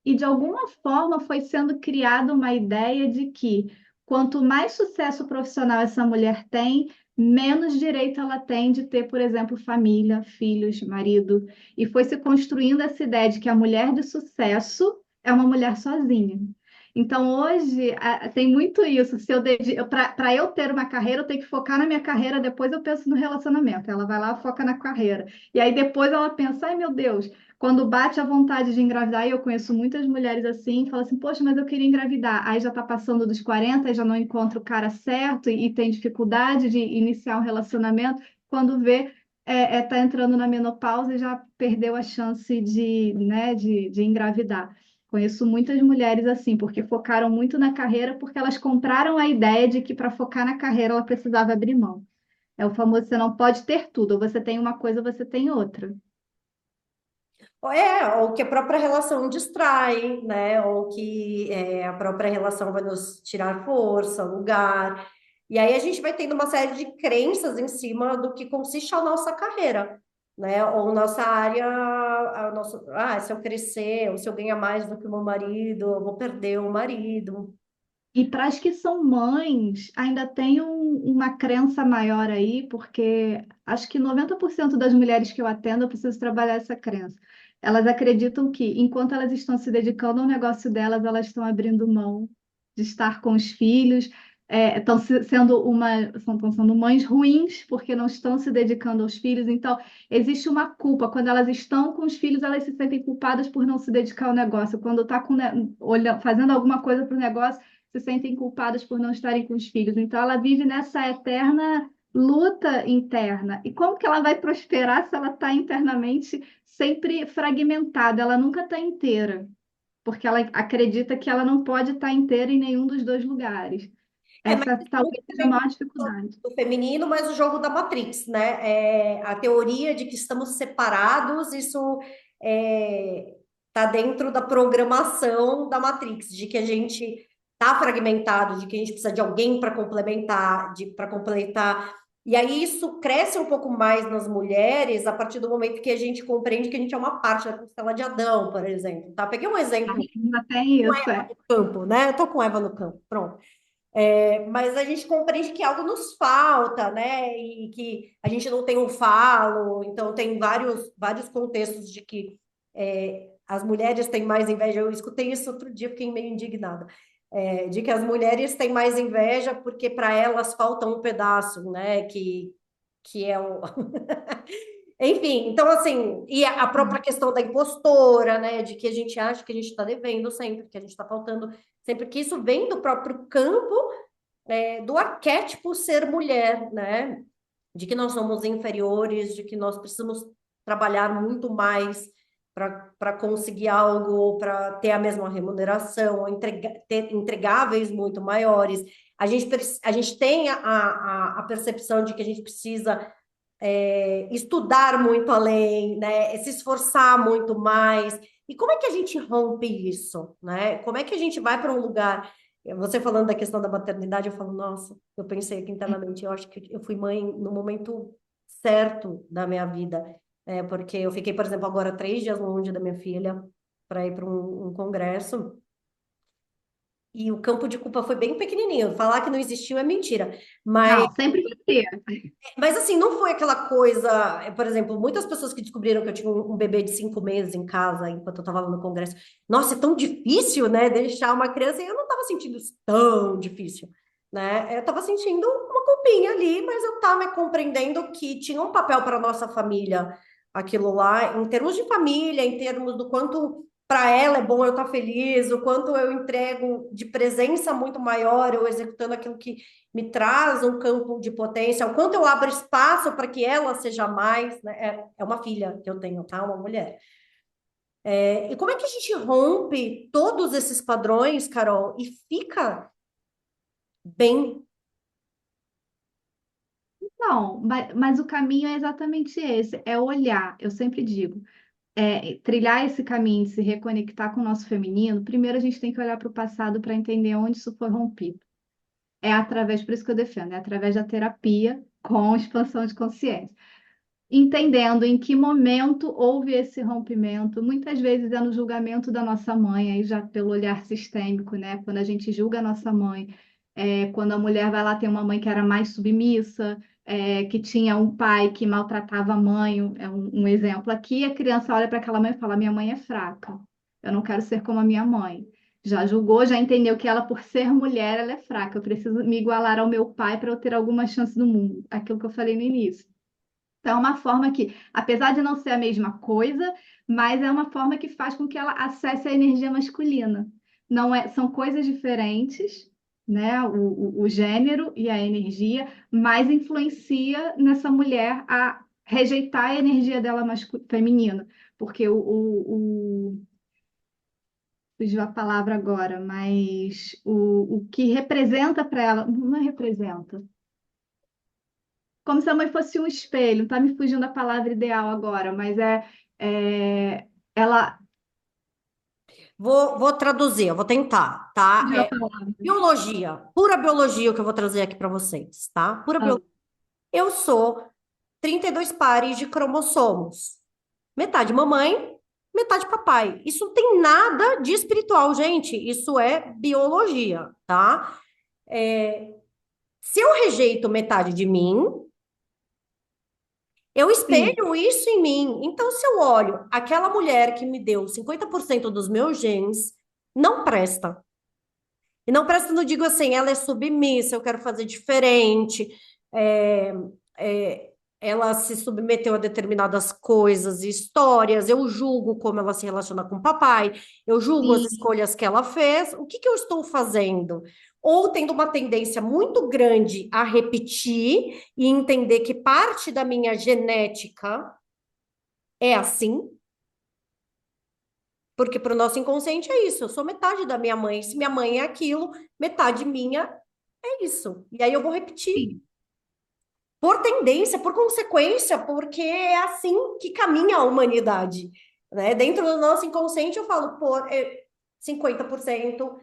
E de alguma forma foi sendo criada uma ideia de que quanto mais sucesso profissional essa mulher tem, menos direito ela tem de ter, por exemplo, família, filhos, marido. E foi se construindo essa ideia de que a mulher de sucesso é uma mulher sozinha. Então, hoje, tem muito isso. Se eu para eu ter uma carreira, eu tenho que focar na minha carreira, depois eu penso no relacionamento. Ela vai lá, foca na carreira. E aí depois ela pensa, ai meu Deus, quando bate a vontade de engravidar, e eu conheço muitas mulheres assim, fala assim, poxa, mas eu queria engravidar. Aí já está passando dos 40, aí já não encontra o cara certo e tem dificuldade de iniciar um relacionamento. Quando vê, tá entrando na menopausa e já perdeu a chance né, de engravidar. Conheço muitas mulheres assim, porque focaram muito na carreira, porque elas compraram a ideia de que para focar na carreira ela precisava abrir mão. É o famoso, você não pode ter tudo, ou você tem uma coisa, ou você tem outra. Ou que a própria relação distrai, né? Ou que a própria relação vai nos tirar força, lugar. E aí a gente vai tendo uma série de crenças em cima do que consiste a nossa carreira, né? Ou nossa área, se eu crescer, ou se eu ganhar mais do que o meu marido, eu vou perder o marido. E para as que são mães, ainda tem uma crença maior aí, porque acho que 90% das mulheres que eu atendo, eu preciso trabalhar essa crença. Elas acreditam que, enquanto elas estão se dedicando ao negócio delas, elas estão abrindo mão de estar com os filhos. estão sendo mães ruins porque não estão se dedicando aos filhos. Então, existe uma culpa. Quando elas estão com os filhos, elas se sentem culpadas por não se dedicar ao negócio. Quando está fazendo alguma coisa para o negócio, se sentem culpadas por não estarem com os filhos. Então, ela vive nessa eterna luta interna. E como que ela vai prosperar se ela está internamente sempre fragmentada? Ela nunca está inteira, porque ela acredita que ela não pode estar inteira em nenhum dos dois lugares. Mas Essa isso muito talvez seja a vem maior dificuldade. do feminino, mas o jogo da Matrix, né? A teoria de que estamos separados, isso tá dentro da programação da Matrix, de que a gente tá fragmentado, de que a gente precisa de alguém para complementar, para completar. E aí isso cresce um pouco mais nas mulheres a partir do momento que a gente compreende que a gente é uma parte da costela de Adão, por exemplo, tá? Peguei um exemplo Ainda tem isso, é. no campo, né? Eu tô com Eva no campo, pronto. Mas a gente compreende que algo nos falta, né? E que a gente não tem um falo, então tem vários contextos de que as mulheres têm mais inveja. Eu escutei isso outro dia, fiquei meio indignada. De que as mulheres têm mais inveja porque para elas falta um pedaço, né? Que é o. Enfim, então assim, e a própria questão da impostora, né? De que a gente acha que a gente está devendo sempre, que a gente está faltando sempre, que isso vem do próprio campo do arquétipo ser mulher, né? De que nós somos inferiores, de que nós precisamos trabalhar muito mais para conseguir algo, para ter a mesma remuneração, ter entregáveis muito maiores. A gente tem a percepção de que a gente precisa estudar muito além, né? Se esforçar muito mais. E como é que a gente rompe isso, né? Como é que a gente vai para um lugar? Você falando da questão da maternidade, eu falo, nossa, eu pensei aqui internamente, eu acho que eu fui mãe no momento certo da minha vida, porque eu fiquei, por exemplo, agora 3 dias longe da minha filha para ir para um congresso. E o campo de culpa foi bem pequenininho. Falar que não existiu é mentira. Mas Não, sempre vai ter. Mas assim, não foi aquela coisa, por exemplo, muitas pessoas que descobriram que eu tinha um bebê de 5 meses em casa enquanto eu estava lá no congresso. Nossa, é tão difícil, né, deixar uma criança. E eu não estava sentindo isso tão difícil, né? Eu estava sentindo uma culpinha ali, mas eu estava compreendendo que tinha um papel para nossa família, aquilo lá, em termos de família, em termos do quanto para ela é bom eu estar feliz, o quanto eu entrego de presença muito maior, eu executando aquilo que me traz um campo de potência, o quanto eu abro espaço para que ela seja mais, né? É uma filha que eu tenho, tá? Uma mulher. E como é que a gente rompe todos esses padrões, Carol, e fica bem? Não, mas o caminho é exatamente esse, é olhar. Eu sempre digo, trilhar esse caminho de se reconectar com o nosso feminino, primeiro a gente tem que olhar para o passado para entender onde isso foi rompido. Por isso que eu defendo, é através da terapia com expansão de consciência. Entendendo em que momento houve esse rompimento, muitas vezes é no julgamento da nossa mãe, aí já pelo olhar sistêmico, né? Quando a gente julga a nossa mãe, quando a mulher vai lá ter uma mãe que era mais submissa, que tinha um pai que maltratava a mãe, é um exemplo aqui, a criança olha para aquela mãe e fala: minha mãe é fraca, eu não quero ser como a minha mãe. Já julgou, já entendeu que ela, por ser mulher, ela é fraca. Eu preciso me igualar ao meu pai para eu ter alguma chance no mundo. Aquilo que eu falei no início. Então, é uma forma que, apesar de não ser a mesma coisa, mas é uma forma que faz com que ela acesse a energia masculina. Não é, são coisas diferentes, né? O gênero e a energia, mas influencia nessa mulher a rejeitar a energia dela feminina, porque fugiu a palavra agora, mas o que representa para ela, não é representa, como se a mãe fosse um espelho, tá me fugindo a palavra ideal agora, mas ela Vou traduzir, eu vou tentar, tá? fugiu a palavra. Biologia, pura biologia o que eu vou trazer aqui para vocês, tá? Pura Ah, biologia. Eu sou 32 pares de cromossomos. Metade mamãe, metade papai. Isso não tem nada de espiritual, gente. Isso é biologia, tá? Se eu rejeito metade de mim, eu sim, espelho isso em mim. Então, se eu olho aquela mulher que me deu 50% dos meus genes, não presta. E não presta, não digo assim, ela é submissa, eu quero fazer diferente, é, ela se submeteu a determinadas coisas e histórias, eu julgo como ela se relaciona com o papai, eu julgo as Sim, escolhas que ela fez, o que que eu estou fazendo? Ou tendo uma tendência muito grande a repetir e entender que parte da minha genética é assim, porque para o nosso inconsciente é isso, eu sou metade da minha mãe, se minha mãe é aquilo, metade minha é isso. E aí eu vou repetir sim. por tendência, por consequência, porque é assim que caminha a humanidade, né? Dentro do nosso inconsciente eu falo, pô, 50%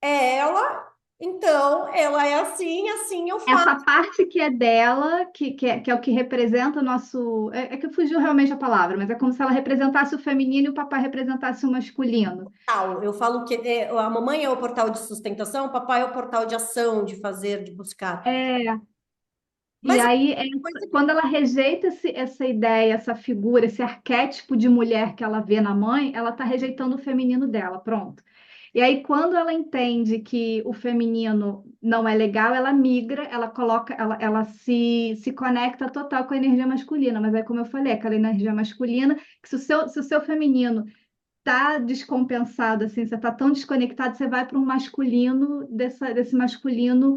é ela, então ela é assim, assim eu faço. Essa parte que é dela, que é o que representa o nosso. É que fugiu realmente a palavra, mas é como se ela representasse o feminino e o papai representasse o masculino. Tal. Eu falo que a mamãe é o portal de sustentação, o papai é o portal de ação, de fazer, de buscar. É, e Mas aí, coisa quando ela rejeita essa ideia, essa figura, esse arquétipo de mulher que ela vê na mãe, ela está rejeitando o feminino dela, pronto. E aí, quando ela entende que o feminino não é legal, ela migra, ela coloca, ela se conecta total com a energia masculina. Mas aí, como eu falei, aquela energia masculina, que se o seu feminino tá descompensado, assim, você tá tão desconectado, você vai para um masculino, desse masculino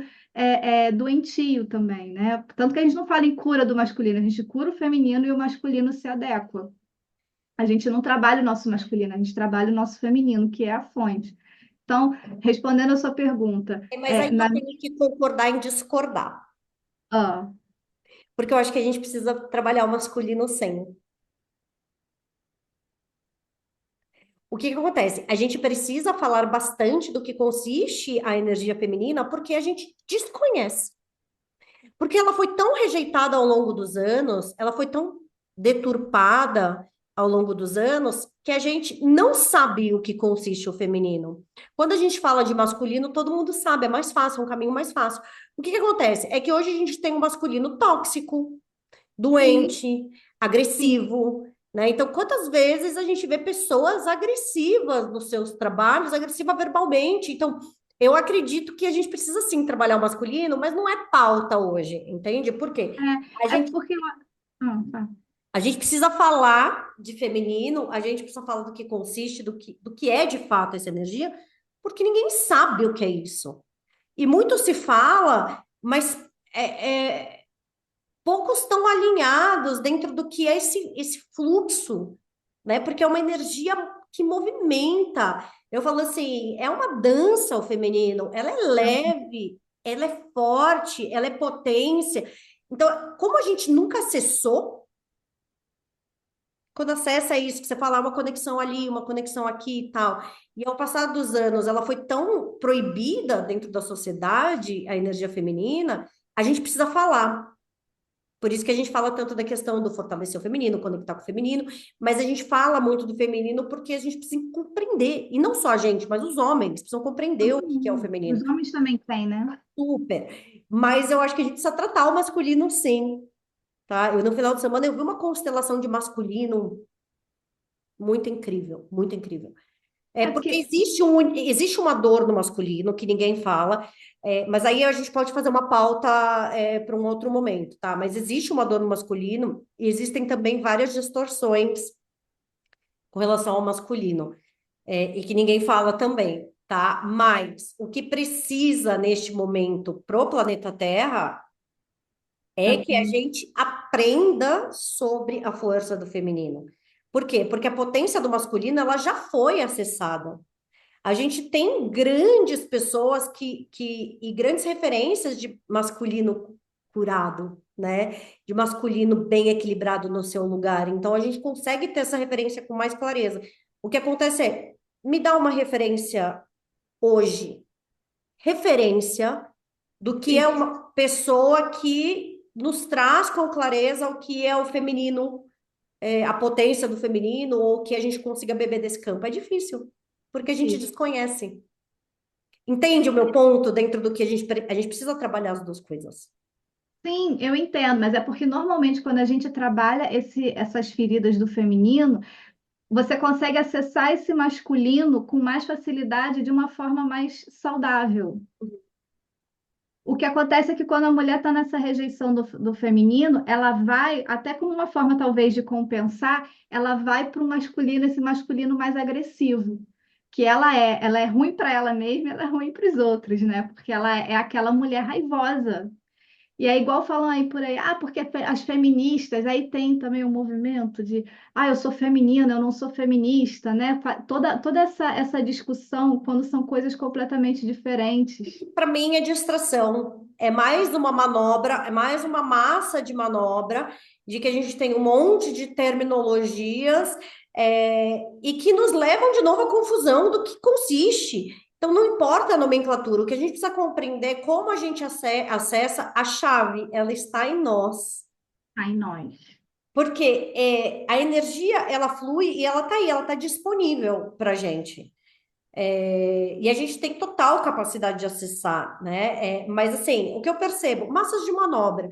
doentio também, né? Tanto que a gente não fala em cura do masculino, a gente cura o feminino e o masculino se adequa. A gente não trabalha o nosso masculino, a gente trabalha o nosso feminino, que é a fonte. Então, respondendo a sua pergunta, mas aí eu tenho que concordar em discordar, ah, porque eu acho que a gente precisa trabalhar o masculino sem. O que que acontece? A gente precisa falar bastante do que consiste a energia feminina porque a gente desconhece. Porque ela foi tão rejeitada ao longo dos anos, ela foi tão deturpada ao longo dos anos, que a gente não sabe o que consiste o feminino. Quando a gente fala de masculino, todo mundo sabe, é mais fácil, é um caminho mais fácil. O que que acontece? É que hoje a gente tem um masculino tóxico, sim, doente, sim, agressivo, né? Então, quantas vezes a gente vê pessoas agressivas nos seus trabalhos, agressiva verbalmente? Então, eu acredito que a gente precisa sim trabalhar o masculino, mas não é pauta hoje, entende? Por quê? A é gente, porque... tá. a gente precisa falar de feminino, a gente precisa falar do que consiste, do que é de fato essa energia, porque ninguém sabe o que é isso. E muito se fala, mas poucos estão alinhados dentro do que é esse fluxo, né? Porque é uma energia que movimenta. Eu falo assim, é uma dança o feminino, ela é leve, ela é forte, ela é potência. Então, como a gente nunca acessou, quando acessa isso, que você fala uma conexão ali, uma conexão aqui e tal, e ao passar dos anos ela foi tão proibida dentro da sociedade, a energia feminina, a gente precisa falar. Por isso que a gente fala tanto da questão do fortalecer o feminino, conectar com o feminino, mas a gente fala muito do feminino porque a gente precisa compreender, e não só a gente, mas os homens precisam compreender Todo o que é o mundo. feminino. Os homens também têm, né? Super. Mas eu acho que a gente precisa tratar o masculino sim, tá? Eu no final de semana eu vi uma constelação de masculino muito incrível, muito incrível. É É porque porque existe uma dor no masculino que ninguém fala, mas aí a gente pode fazer uma pauta para um outro momento, tá? Mas existe uma dor no masculino e existem também várias distorções com relação ao masculino, e que ninguém fala também, tá? Mas o que precisa neste momento pro planeta Terra é é o que a feminino. gente aprenda sobre a força do feminino. Por quê? Porque a potência do masculino ela já foi acessada. A gente tem grandes pessoas e grandes referências de masculino curado, né? De masculino bem equilibrado no seu lugar. Então, a gente consegue ter essa referência com mais clareza. O que acontece é, me dá uma referência hoje, referência do que é Sim, uma pessoa que nos traz com clareza o que é o feminino, a potência do feminino, ou que a gente consiga beber desse campo. É difícil, porque a gente difícil. desconhece. Entende o meu ponto dentro do que a gente precisa trabalhar as duas coisas. Sim, eu entendo, mas é porque normalmente quando a gente trabalha essas feridas do feminino, você consegue acessar esse masculino com mais facilidade de uma forma mais saudável. O que acontece é que quando a mulher está nessa rejeição do feminino, ela vai, até como uma forma talvez de compensar, ela vai para o masculino, esse masculino mais agressivo. Que ela é ruim para ela mesma, ela é ruim para os outros, né? Porque ela é aquela mulher raivosa. E é igual falam aí por aí, porque as feministas, aí tem também o movimento de, eu sou feminina, eu não sou feminista, né? Toda essa discussão quando são coisas completamente diferentes. Para mim é distração. É mais uma manobra, é mais uma massa de manobra, de que a gente tem um monte de terminologias, e que nos levam de novo à confusão do que consiste. Então, não importa a nomenclatura, o que a gente precisa compreender é como a gente acessa a chave, ela está em nós. Ai, nós. Porque a energia, ela flui e ela está aí, ela está disponível para a gente. E a gente tem total capacidade de acessar, né? Mas assim, o que eu percebo, massas de manobra,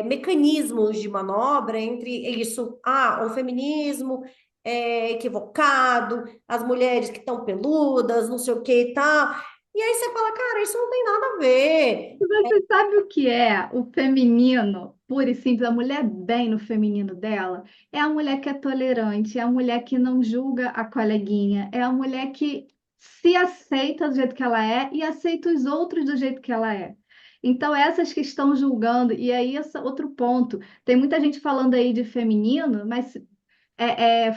mecanismos de manobra entre isso, o feminismo é equivocado, as mulheres que estão peludas, não sei o que e tal. E aí você fala, cara, isso não tem nada a ver. Você sabe o que é o feminino, puro e simples, a mulher bem no feminino dela? É a mulher que é tolerante, é a mulher que não julga a coleguinha, é a mulher que se aceita do jeito que ela é e aceita os outros do jeito que ela é. Então, essas que estão julgando, e aí esse é outro ponto, tem muita gente falando aí de feminino, mas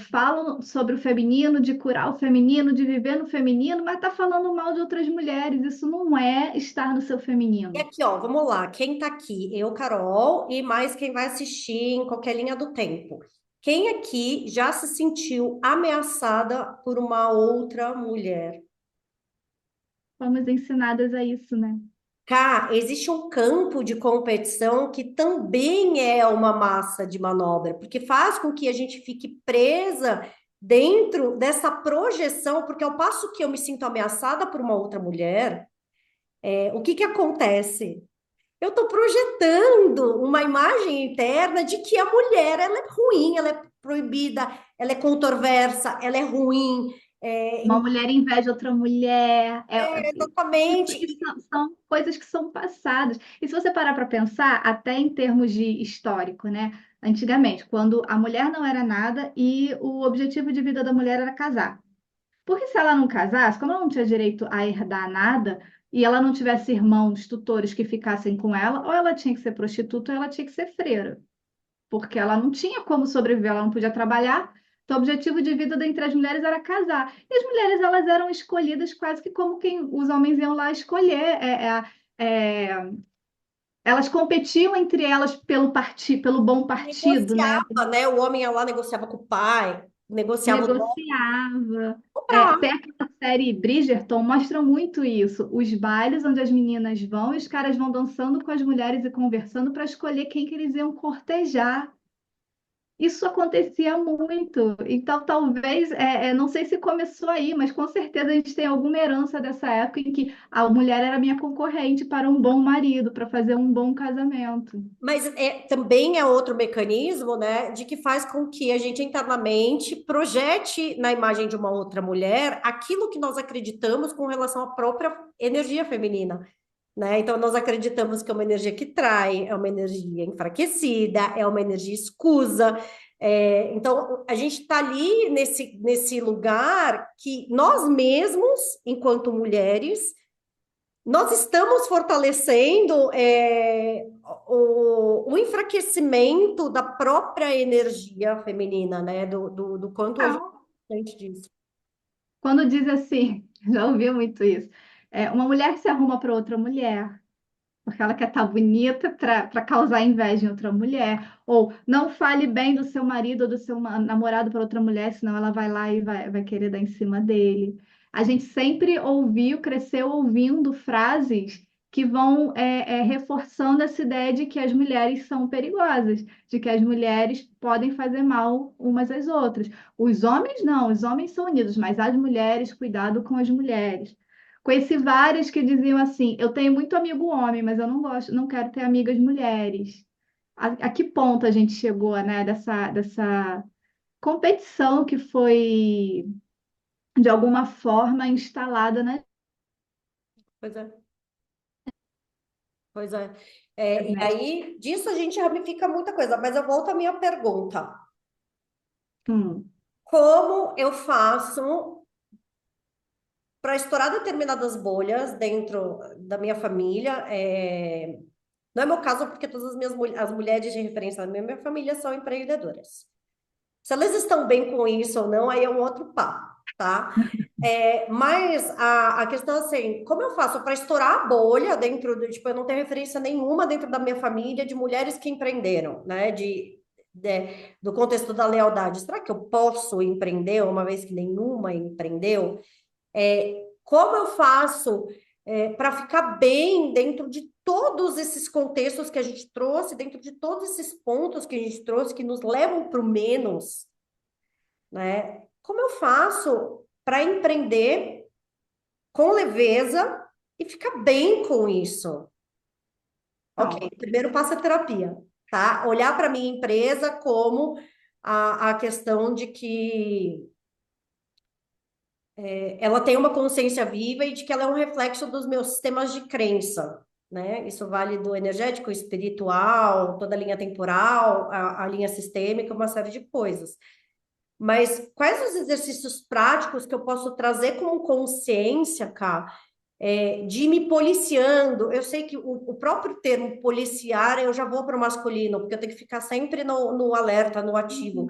falam sobre o feminino, de curar o feminino, de viver no feminino, mas tá falando mal de outras mulheres. Isso não é estar no seu E feminino. aqui, ó, vamos lá. Quem tá aqui? Eu, Carol, e mais quem vai assistir em qualquer linha do tempo. Quem aqui já se sentiu ameaçada por uma outra mulher? Fomos ensinadas a isso, né? Cá, existe um campo de competição que também é uma massa de manobra, porque faz com que a gente fique presa dentro dessa projeção, porque ao passo que eu me sinto ameaçada por uma outra mulher, o que que acontece? Eu estou projetando uma imagem interna de que a mulher ela é ruim, ela é proibida, ela é controversa, ela é ruim. Uma mulher inveja outra mulher. Exatamente. Isso são coisas que são passadas. E se você parar para pensar, até em termos de histórico, né? Antigamente, quando a mulher não era nada e o objetivo de vida da mulher era casar. Porque se ela não casasse, como ela não tinha direito a herdar nada, e ela não tivesse irmãos, tutores que ficassem com ela, ou ela tinha que ser prostituta ou ela tinha que ser freira, porque ela não tinha como sobreviver, ela não podia trabalhar. Então, o objetivo de vida dentre as mulheres era casar. E as mulheres, elas eram escolhidas quase que como quem os homens iam lá escolher. É, elas competiam entre elas pelo bom partido, né? Negociava, né? O homem ia lá, negociava com o pai, negociava o dólar. Negociava. Comprar. Tem aquela série Bridgerton, mostra muito isso. Os bailes onde as meninas vão e os caras vão dançando com as mulheres e conversando para escolher quem que eles iam cortejar. Isso acontecia muito. Então, talvez, não sei se começou aí, mas com certeza a gente tem alguma herança dessa época em que a mulher era minha concorrente para um bom marido, para fazer um bom casamento. Mas também é outro mecanismo, né, de que faz com que a gente internamente projete na imagem de uma outra mulher aquilo que nós acreditamos com relação à própria energia feminina, né? Então, nós acreditamos que é uma energia que trai, é uma energia enfraquecida, é uma energia escusa. Então, a gente está ali nesse lugar que nós mesmos, enquanto mulheres, nós estamos fortalecendo o enfraquecimento da própria energia feminina, né? Do quanto a gente Não. sente disso. Quando diz assim, já ouvi muito isso, uma mulher se arruma para outra mulher, porque ela quer estar bonita para causar inveja em outra mulher, ou não fale bem do seu marido ou do seu namorado para outra mulher, senão ela vai lá e vai querer dar em cima dele. A gente sempre ouviu, cresceu ouvindo frases que vão reforçando essa ideia de que as mulheres são perigosas, de que as mulheres podem fazer mal umas às outras. Os homens não, os homens são unidos, mas as mulheres, cuidado com as mulheres. Conheci várias que diziam assim: eu tenho muito amigo homem, mas eu não gosto, não quero ter amigas mulheres. A que ponto a gente chegou, né, dessa competição que foi, de alguma forma, instalada na Pois é, pois é. E internet. aí, disso a gente ramifica muita coisa, mas eu volto à minha pergunta. Hum, Como eu faço para estourar determinadas bolhas dentro da minha família? Não é meu caso, porque todas as as mulheres de referência da minha família são empreendedoras. Se elas estão bem com isso ou não, aí é um outro papo, tá? Mas a questão é assim, como eu faço para estourar a bolha dentro do, tipo, eu não tenho referência nenhuma dentro da minha família de mulheres que empreenderam, né? Do contexto da lealdade. Será que eu posso empreender uma vez que nenhuma empreendeu? Como eu faço para ficar bem dentro de todos esses contextos que a gente trouxe, dentro de todos esses pontos que a gente trouxe que nos levam para o menos, né? Como eu faço para empreender com leveza e ficar bem com isso? Ok, ó, o primeiro passo é terapia, tá? Olhar para minha empresa como a questão de que ela tem uma consciência viva e de que ela é um reflexo dos meus sistemas de crença, né? Isso vale do energético, espiritual, toda a linha temporal, a linha sistêmica, uma série de coisas. Mas quais os exercícios práticos que eu posso trazer com consciência, cá, de ir me policiando? Eu sei que o próprio termo policiar, eu já vou para o masculino, porque eu tenho que ficar sempre no alerta, no ativo.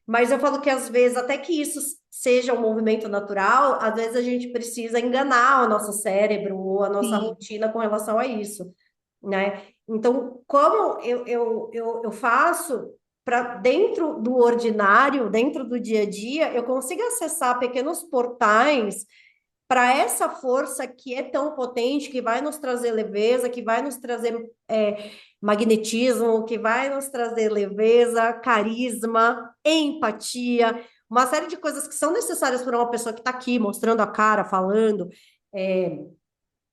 Mas eu falo que às vezes, até que isso seja um movimento natural, às vezes a gente precisa enganar o nosso cérebro ou a nossa sim. rotina com relação a isso, né? Então, como eu faço para dentro do ordinário, dentro do dia a dia, eu consigo acessar pequenos portais para essa força que é tão potente, que vai nos trazer leveza, que vai nos trazer magnetismo, que vai nos trazer leveza, carisma, empatia, uma série de coisas que são necessárias para uma pessoa que está aqui mostrando a cara, falando, é,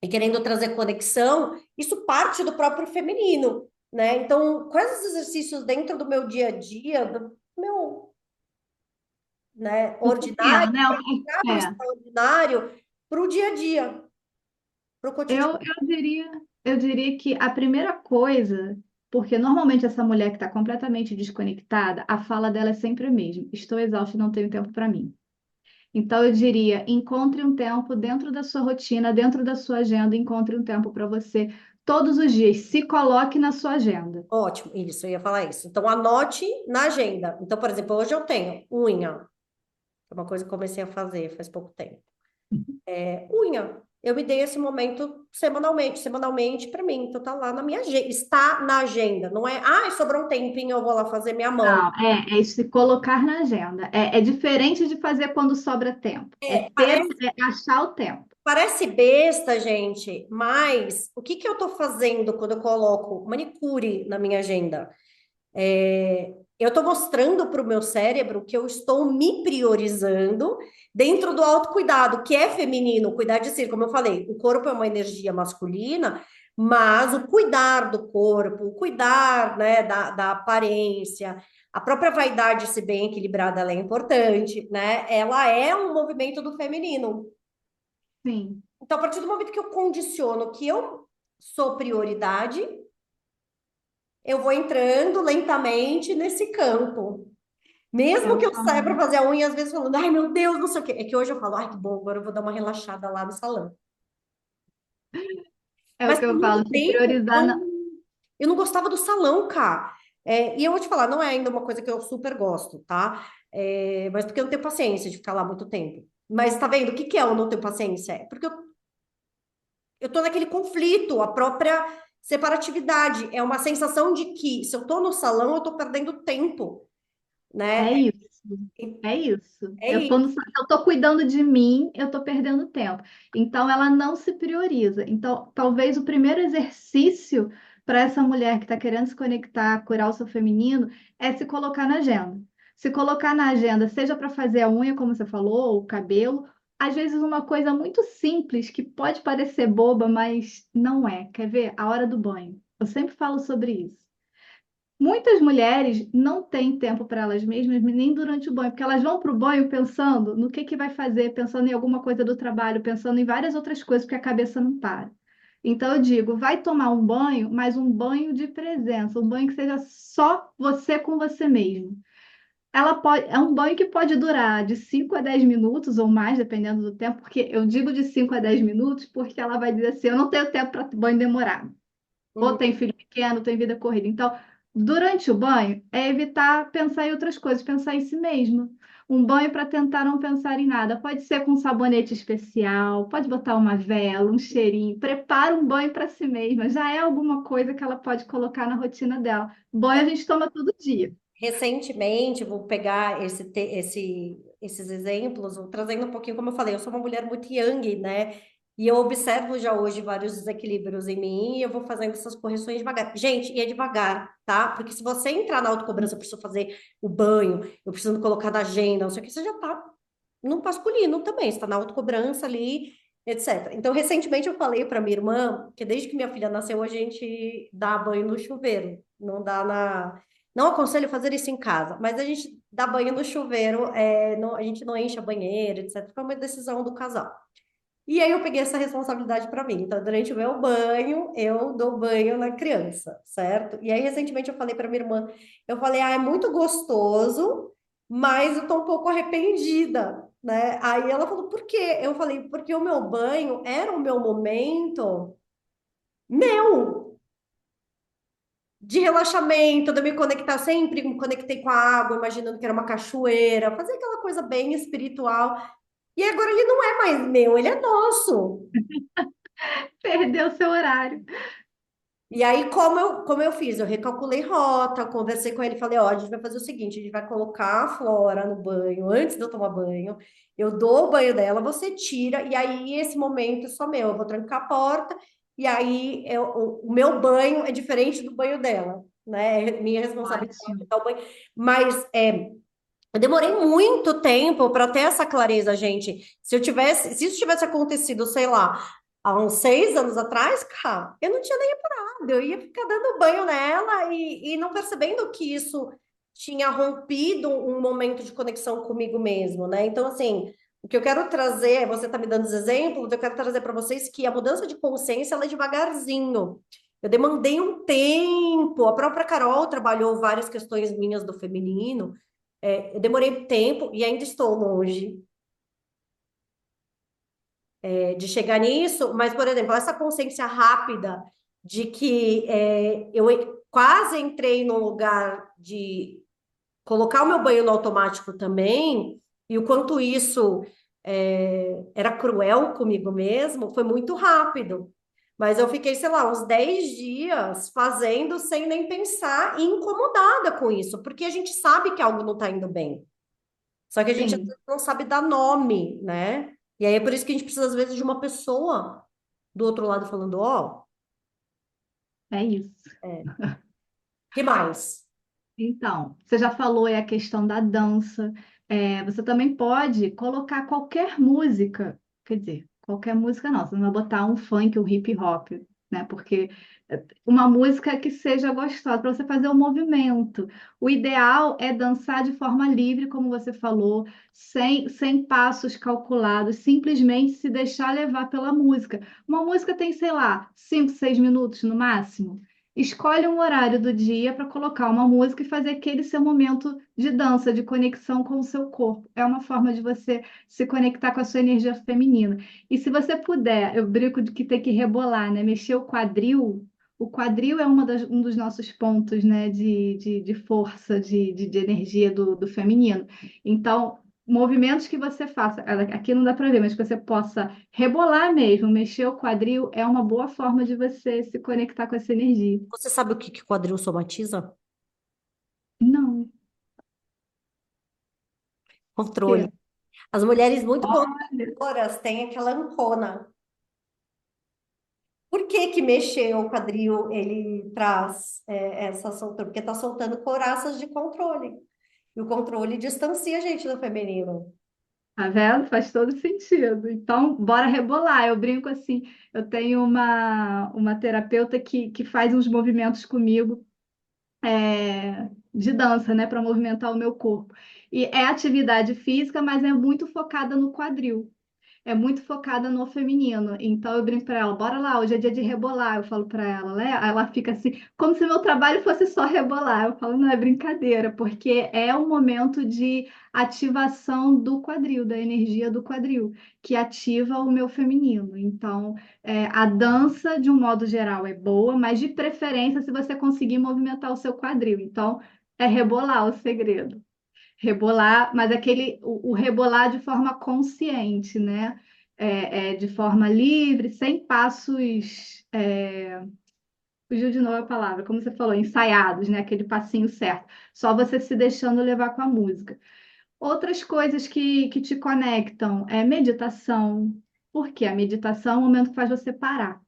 e querendo trazer conexão, isso parte do próprio feminino, né? Então, quais os exercícios dentro do meu dia a dia, do meu, né, O pequeno, ordinário, né? para ficar no É. extraordinário, para o dia a dia, para o Eu, cotidiano. eu diria, eu diria que a primeira coisa, porque normalmente essa mulher que está completamente desconectada, a fala dela é sempre a mesma: estou exausta e não tenho tempo para mim. Então eu diria, encontre um tempo dentro da sua rotina, dentro da sua agenda, encontre um tempo para você todos os dias, se coloque na sua agenda. Ótimo, isso, eu ia falar isso. Então, anote na agenda. Então, por exemplo, hoje eu tenho unha, é uma coisa que eu comecei a fazer faz pouco tempo. Unha. Eu me dei esse momento semanalmente para mim. Então tá lá na minha agenda, está na agenda, não é, sobrou um tempinho, eu vou lá fazer minha mão. Não, é se colocar na agenda. É diferente de fazer quando sobra tempo. É ter, Parece, é achar o tempo. parece besta, gente, mas o que que eu tô fazendo quando eu coloco manicure na minha agenda? Eu estou mostrando para o meu cérebro que eu estou me priorizando dentro do autocuidado, que é feminino, cuidar de si, como eu falei, o corpo é uma energia masculina, mas o cuidar do corpo, o cuidar, né, da aparência, a própria vaidade, se bem equilibrada, ela é importante, né? Ela é um movimento do feminino. Sim. Então, a partir do momento que eu condiciono que eu sou prioridade, eu vou entrando lentamente nesse campo. Mesmo Eu que eu saia para falo, fazer a unha, às vezes falando, ai meu Deus, não sei o quê. É que hoje eu falo, ai que bom, agora eu vou dar uma relaxada lá no salão. é o Mas que por eu falo, muito se tempo priorizar. eu não gostava do salão, cara. E eu vou te falar, não é ainda uma coisa que eu super gosto, tá? Mas porque eu não tenho paciência de ficar lá muito tempo. Mas tá vendo? O que que é eu não tenho paciência? É porque eu tô naquele conflito, a própria separatividade. É uma sensação de que se eu tô no salão, eu tô perdendo tempo, É né? isso, é isso. É isso. Eu tô cuidando de mim, eu tô perdendo tempo. Então, ela não se prioriza. Então, talvez o primeiro exercício para essa mulher que está querendo se conectar, curar o seu feminino, é se colocar na agenda. Se colocar na agenda, seja para fazer a unha, como você falou, ou o cabelo, às vezes uma coisa muito simples que pode parecer boba, mas não é. Quer ver? A hora do banho. Eu sempre falo sobre isso. Muitas mulheres não têm tempo para elas mesmas, nem durante o banho, porque elas vão para o banho pensando no que vai fazer, pensando em alguma coisa do trabalho, pensando em várias outras coisas, porque a cabeça não para. Então eu digo, vai tomar um banho, mas um banho de presença, um banho que seja só você com você mesmo. Ela pode, é um banho que pode durar de 5 a 10 minutos ou mais, dependendo do tempo, porque eu digo de 5 a 10 minutos porque ela vai dizer assim, eu não tenho tempo para banho demorado. Ou Uhum. tem filho pequeno, tem vida corrida. Então, durante o banho, é evitar pensar em outras coisas, pensar em si mesmo. Um banho para tentar não pensar em nada. Pode ser com um sabonete especial, pode botar uma vela, um cheirinho. Prepara um banho para si mesma. Já é alguma coisa que ela pode colocar na rotina dela. Banho a gente toma todo dia. Recentemente, vou pegar esses exemplos, vou trazendo um pouquinho, como eu falei, eu sou uma mulher muito yang, né? E eu observo já hoje vários desequilíbrios em mim e eu vou fazendo essas correções devagar. Gente, e é devagar, tá? Porque se você entrar na autocobrança, eu preciso fazer o banho, eu preciso me colocar na agenda, não sei o que, você já tá no masculino também, você tá na autocobrança ali, etc. Então, recentemente eu falei para minha irmã que desde que minha filha nasceu, a gente dá banho no chuveiro, não dá na. Não aconselho fazer isso em casa, mas a gente dá banho no chuveiro, a gente não enche a banheira, etc. Foi uma decisão do casal. E aí eu peguei essa responsabilidade para mim. Então, durante o meu banho, eu dou banho na criança, certo? E aí, recentemente, eu falei para minha irmã, eu falei, é muito gostoso, mas eu tô um pouco arrependida, né? Aí ela falou, por quê? Eu falei, porque o meu banho era o meu momento meu de relaxamento, de eu me conectar sempre, me conectei com a água, imaginando que era uma cachoeira, fazer aquela coisa bem espiritual. E agora ele não é mais meu, ele é nosso. Perdeu seu horário. E aí, como eu fiz? Eu recalculei rota, conversei com ele, falei, ó, a gente vai fazer o seguinte, a gente vai colocar a Flora no banho, antes de eu tomar banho, eu dou o banho dela, você tira, e aí esse momento é só meu, eu vou trancar a porta, e aí o meu banho é diferente do banho dela, né? É minha responsabilidade Ótimo. dar o banho. Mas eu demorei muito tempo para ter essa clareza, gente. Se isso tivesse acontecido, sei lá, há uns 6 anos atrás, cara, eu não tinha nem reparado. Eu ia ficar dando banho nela e não percebendo que isso tinha rompido um momento de conexão comigo mesmo, né? Então, assim, o que eu quero trazer, você está me dando os exemplos, eu quero trazer para vocês que a mudança de consciência ela é devagarzinho. Eu demandei um tempo. A própria Carol trabalhou várias questões minhas do feminino. Eu demorei tempo e ainda estou longe, de chegar nisso, mas, por exemplo, essa consciência rápida de que eu quase entrei num lugar de colocar o meu banho no automático também, e o quanto isso era cruel comigo mesmo, foi muito rápido. Mas eu fiquei, sei lá, uns 10 dias fazendo sem nem pensar e incomodada com isso, porque a gente sabe que algo não está indo bem. Só que a gente às Sim, vezes não sabe dar nome, né? E aí é por isso que a gente precisa, às vezes, de uma pessoa do outro lado falando, ó, é isso. que mais? Então, você já falou aí a questão da dança. Você também pode colocar qualquer música, quer dizer, qualquer música não, você não vai botar um funk, um hip hop, né? Porque uma música que seja gostosa para você fazer o movimento. O ideal é dançar de forma livre, como você falou, sem passos calculados, simplesmente se deixar levar pela música. Uma música tem, sei lá, 5, 6 minutos no máximo. Escolhe um horário do dia para colocar uma música e fazer aquele seu momento de dança, de conexão com o seu corpo. É uma forma de você se conectar com a sua energia feminina. E se você puder, eu brinco de que tem que rebolar, né? Mexer o quadril. O quadril é um dos nossos pontos, né, de força, de energia do feminino. Então, movimentos que você faça, aqui não dá para ver, mas que você possa rebolar mesmo, mexer o quadril, é uma boa forma de você se conectar com essa energia. Você sabe o que que quadril somatiza? Não. Controle. Que? As mulheres muito Olha, controladoras têm aquela ancona. Por que que mexer o quadril, ele traz essa soltura? Porque tá soltando coraças de controle. E o controle distancia a gente do feminino. tá vendo? Faz todo sentido. Então, bora rebolar. Eu brinco assim, eu tenho uma terapeuta que faz uns movimentos comigo. de dança, né, para movimentar o meu corpo. E é atividade física, mas é muito focada no quadril. É muito focada no feminino. Então eu brinco para ela, bora lá, hoje é dia de rebolar. Eu falo para ela, né? Aí ela fica assim, como se meu trabalho fosse só rebolar. Eu falo, não é brincadeira, porque é um momento de ativação do quadril, da energia do quadril, que ativa o meu feminino. Então, a dança, de um modo geral, é boa, mas de preferência se você conseguir movimentar o seu quadril. Então, é rebolar o segredo. Rebolar, mas o rebolar de forma consciente, né? De forma livre, sem passos, fugiu de novo a palavra, como você falou, ensaiados, né? Aquele passinho certo. Só você se deixando levar com a música. Outras coisas que te conectam é meditação, porque a meditação é o momento que faz você parar.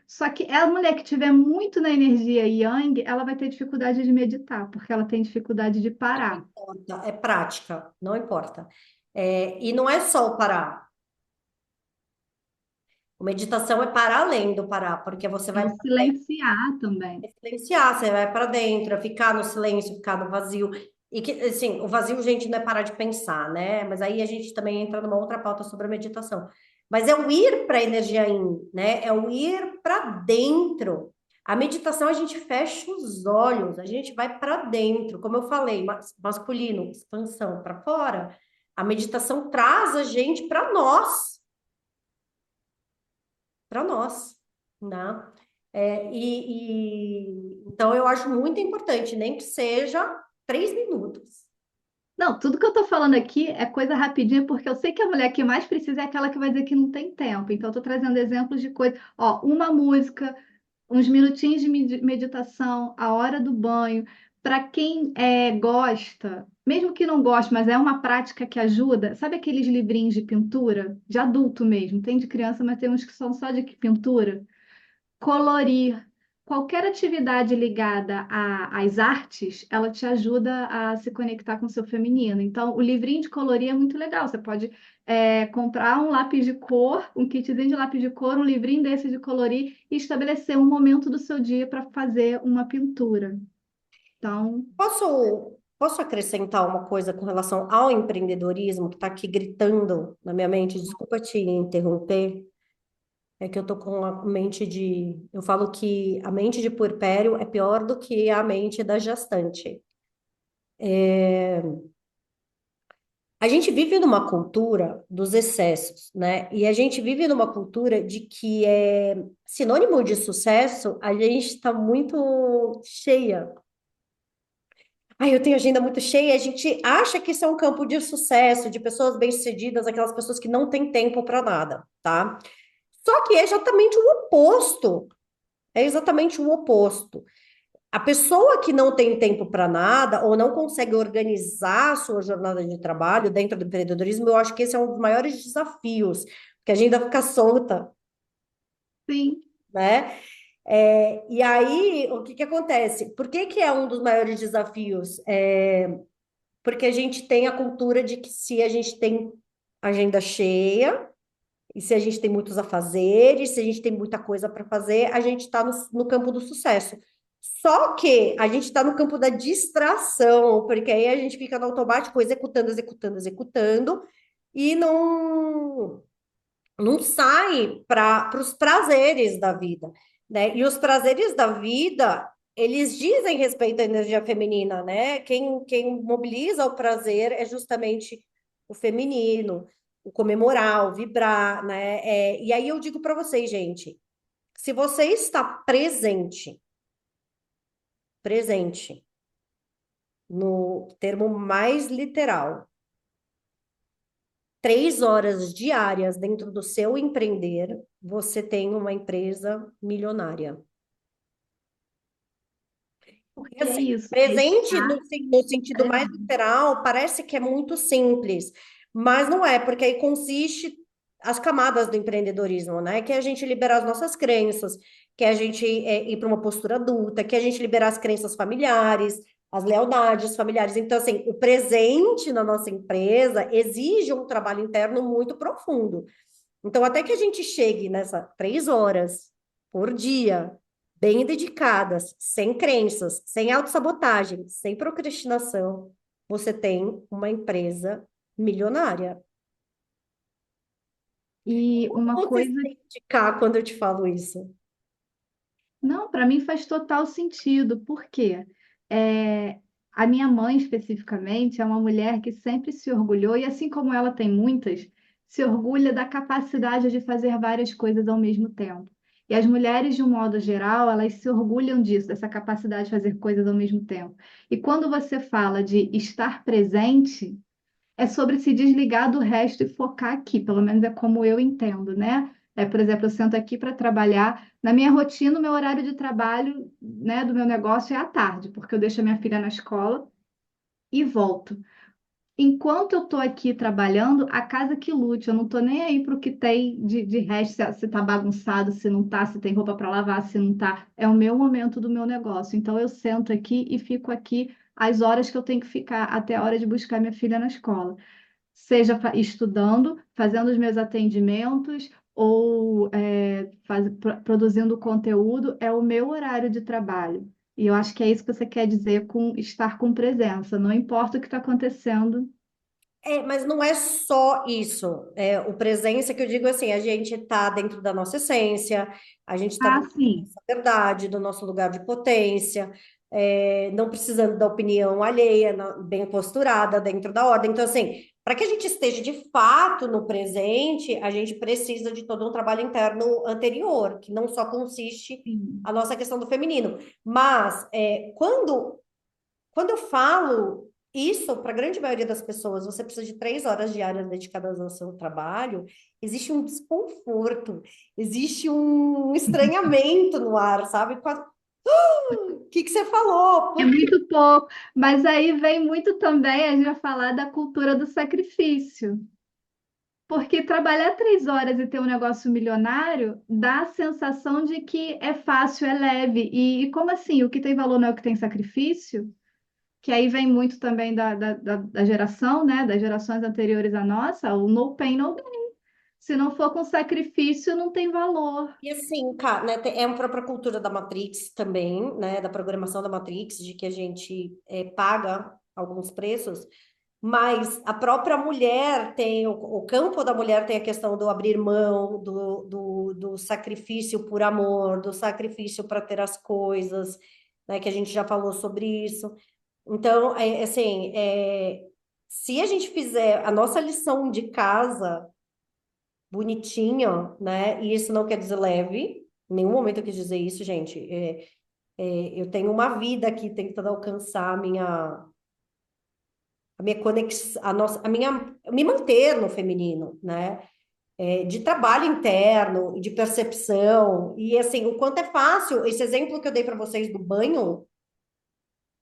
Só que a mulher que tiver muito na energia yang, ela vai ter dificuldade de meditar, porque ela tem dificuldade de parar. É prática, não importa. E não é só o parar. A meditação é para além do parar, porque você É vai o silenciar também. silenciar, você vai para dentro, é ficar no silêncio, ficar no vazio. E que, assim, o vazio, gente, não é parar de pensar, né? Mas aí a gente também entra numa outra pauta sobre a meditação. Mas é o ir para a energia yin, né? É o ir para dentro. A meditação a gente fecha os olhos, a gente vai para dentro, como eu falei, masculino, expansão para fora. A meditação traz a gente para nós, né? Então eu acho muito importante, nem que seja 3 minutos. Não, tudo que eu tô falando aqui é coisa rapidinha, porque eu sei que a mulher que mais precisa é aquela que vai dizer que não tem tempo. Então, eu tô trazendo exemplos de coisa. Ó, uma música, uns minutinhos de meditação, a hora do banho. Para quem gosta, mesmo que não goste, mas é uma prática que ajuda, sabe aqueles livrinhos de pintura? De adulto mesmo, tem de criança, mas tem uns que são só de pintura. Colorir. Qualquer atividade ligada às artes, ela te ajuda a se conectar com o seu feminino. Então, o livrinho de colorir é muito legal. Você pode comprar um lápis de cor, um kitzinho de lápis de cor, um livrinho desse de colorir e estabelecer um momento do seu dia para fazer uma pintura. Então, Posso acrescentar uma coisa com relação ao empreendedorismo que está aqui gritando na minha mente? Desculpa te interromper. É que eu tô com a mente de. Eu falo que a mente de puerpério é pior do que a mente da gestante. A gente vive numa cultura dos excessos, né? E a gente vive numa cultura de que é sinônimo de sucesso, a gente está muito cheia. Ai, eu tenho agenda muito cheia, a gente acha que isso é um campo de sucesso, de pessoas bem-sucedidas, aquelas pessoas que não têm tempo para nada, tá? Só que é exatamente o oposto. É exatamente o oposto. A pessoa que não tem tempo para nada ou não consegue organizar a sua jornada de trabalho dentro do empreendedorismo, eu acho que esse é um dos maiores desafios, porque a agenda fica solta, sim, né? E aí, o que que acontece? Por que que é um dos maiores desafios? Porque a gente tem a cultura de que se a gente tem agenda cheia, e se a gente tem muitos afazeres, se a gente tem muita coisa para fazer, a gente está no campo do sucesso. Só que a gente está no campo da distração, porque aí a gente fica no automático executando, executando, executando, e não sai para os prazeres da vida, né? E os prazeres da vida, eles dizem respeito à energia feminina, né? Quem mobiliza o prazer é justamente o feminino, o comemorar, o vibrar, né? E aí eu digo para vocês, gente, se você está presente no termo mais literal, 3 horas diárias dentro do seu empreender, você tem uma empresa milionária. Porque, porque é assim, isso, presente estar no sentido mais presente. literal, parece que é muito simples, mas não é, porque aí consiste as camadas do empreendedorismo, né? Que é a gente liberar as nossas crenças, que é a gente ir para uma postura adulta, que é a gente liberar as crenças familiares, as lealdades familiares. Então, assim, o presente na nossa empresa exige um trabalho interno muito profundo. Então, até que a gente chegue nessa 3 horas por dia, bem dedicadas, sem crenças, sem autossabotagem, sem procrastinação, você tem uma empresa milionária. E uma Como você se coisa, sente cá quando eu te falo isso? não, para mim faz total sentido, porque é, a minha mãe, especificamente, é uma mulher que sempre se orgulhou, e assim como ela tem muitas, se orgulha da capacidade de fazer várias coisas ao mesmo tempo. E as mulheres, de um modo geral, elas se orgulham disso, dessa capacidade de fazer coisas ao mesmo tempo. E quando você fala de estar presente, é sobre se desligar do resto e focar aqui, pelo menos é como eu entendo, né? Por exemplo, eu sento aqui para trabalhar. Na minha rotina, o meu horário de trabalho, né, do meu negócio é à tarde, porque eu deixo a minha filha na escola e volto. Enquanto eu estou aqui trabalhando, a casa que lute, eu não estou nem aí para o que tem de resto, se está bagunçado, se não está, se tem roupa para lavar, se não está. É o meu momento do meu negócio. Então eu sento aqui e fico aqui as horas que eu tenho que ficar até a hora de buscar minha filha na escola, seja estudando, fazendo os meus atendimentos ou produzindo conteúdo, é o meu horário de trabalho. E eu acho que é isso que você quer dizer com estar com presença, não importa o que está acontecendo. Mas não é só isso. O presença que eu digo assim, a gente está dentro da nossa essência, a gente está Ah, dentro da sim. nossa verdade, do nosso lugar de potência, não precisando da opinião alheia, bem posturada, dentro da ordem. Então, assim, para que a gente esteja de fato no presente, a gente precisa de todo um trabalho interno anterior, que não só consiste Sim. a nossa questão do feminino. Mas quando eu falo isso, para a grande maioria das pessoas, você precisa de 3 horas diárias dedicadas ao seu trabalho, existe um desconforto, existe um estranhamento no ar, sabe? O que que você falou? É Por quê? muito pouco, mas aí vem muito também, a gente vai falar da cultura do sacrifício. Porque trabalhar 3 horas e ter um negócio milionário dá a sensação de que é fácil, é leve. E como assim? O que tem valor não é o que tem sacrifício? Que aí vem muito também da geração, né? Das gerações anteriores à nossa, o no pain, no gain. Se não for com sacrifício, não tem valor. E assim, cara, né, é uma própria cultura da Matrix também, né, da programação da Matrix, de que a gente paga alguns preços, mas a própria mulher tem, o campo da mulher tem a questão do abrir mão, do sacrifício por amor, do sacrifício para ter as coisas, né, que a gente já falou sobre isso. Então, assim, se a gente fizer a nossa lição de casa bonitinho, né, e isso não quer dizer leve, em nenhum momento eu quis dizer isso, gente. Eu tenho uma vida aqui tentando alcançar a minha conexão, me manter no feminino, né? De trabalho interno, de percepção, e assim, o quanto é fácil, esse exemplo que eu dei para vocês do banho,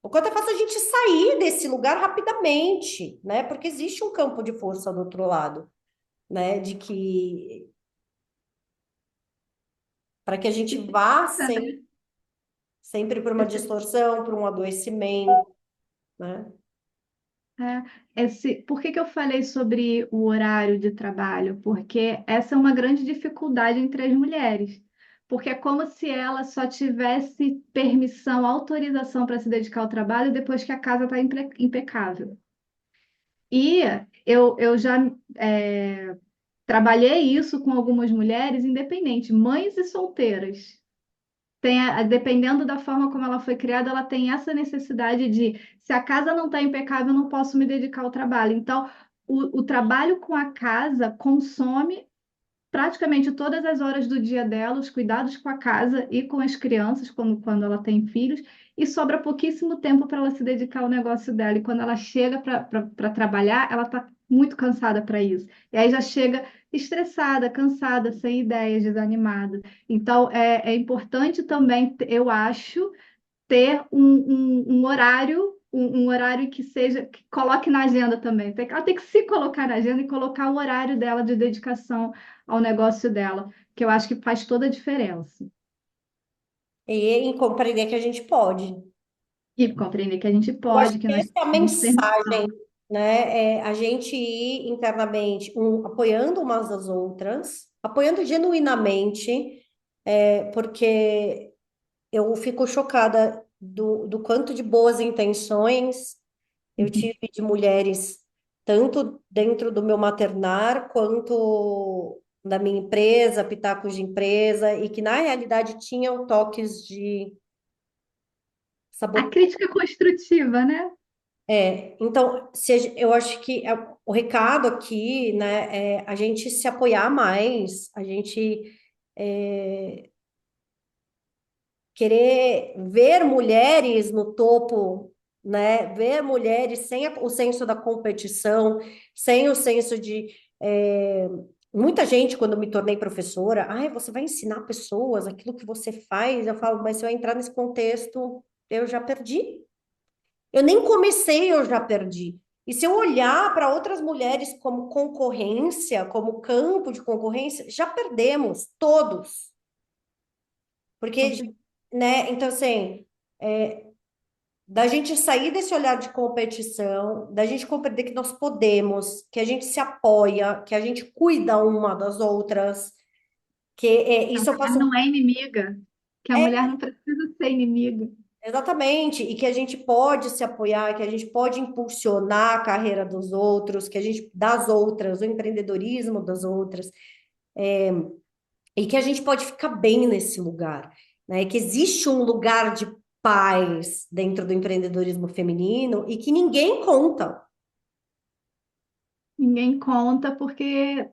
o quanto é fácil a gente sair desse lugar rapidamente, né? Porque existe um campo de força do outro lado, né? De que para que a gente E vá precisa, né? sempre por uma distorção, por um adoecimento, né? Por que que eu falei sobre o horário de trabalho? Porque essa é uma grande dificuldade entre as mulheres. Porque é como se ela só tivesse permissão, autorização para se dedicar ao trabalho depois que a casa está impecável. E eu já trabalhei isso com algumas mulheres, independente, mães e solteiras. Dependendo da forma como ela foi criada, ela tem essa necessidade de, se a casa não está impecável, eu não posso me dedicar ao trabalho. Então, o trabalho com a casa consome praticamente todas as horas do dia dela, os cuidados com a casa e com as crianças, como quando ela tem filhos, e sobra pouquíssimo tempo para ela se dedicar ao negócio dela. E quando ela chega para trabalhar, ela está muito cansada para isso. E aí já chega estressada, cansada, sem ideias, desanimada. Então, é importante também, eu acho, ter um horário, um horário que seja, que coloque na agenda também. Ela tem que se colocar na agenda e colocar o horário dela de dedicação ao negócio dela, que eu acho que faz toda a diferença. E em compreender que a gente pode. E compreender que a gente Eu acho pode, que que nós essa é a temos mensagem, permissão. né? A gente ir internamente, apoiando umas às outras, apoiando genuinamente, porque eu fico chocada do quanto de boas intenções eu tive de mulheres, tanto dentro do meu maternar, quanto da minha empresa, pitacos de empresa, e que na realidade tinham toques de A sabotagem. crítica construtiva, né? Então, eu acho que o recado aqui, né, é a gente se apoiar mais, a gente é, querer ver mulheres no topo, né? Ver mulheres sem o senso da competição, sem o senso de. Muita gente, quando eu me tornei professora, ai, você vai ensinar pessoas aquilo que você faz. Eu falo, mas se eu entrar nesse contexto, eu já perdi. Eu nem comecei, eu já perdi. E se eu olhar para outras mulheres como concorrência, como campo de concorrência, já perdemos todos. Com Porque, certeza. né? Então, assim, da gente sair desse olhar de competição, da gente compreender que nós podemos, que a gente se apoia, que a gente cuida uma das outras, que A isso eu mulher faço não é inimiga, que a mulher não precisa ser inimiga. exatamente, e que a gente pode se apoiar, que a gente pode impulsionar a carreira dos outros, que a gente das outras, o empreendedorismo das outras, e que a gente pode ficar bem nesse lugar, né? Que existe um lugar de paz dentro do empreendedorismo feminino e que ninguém conta. Ninguém conta porque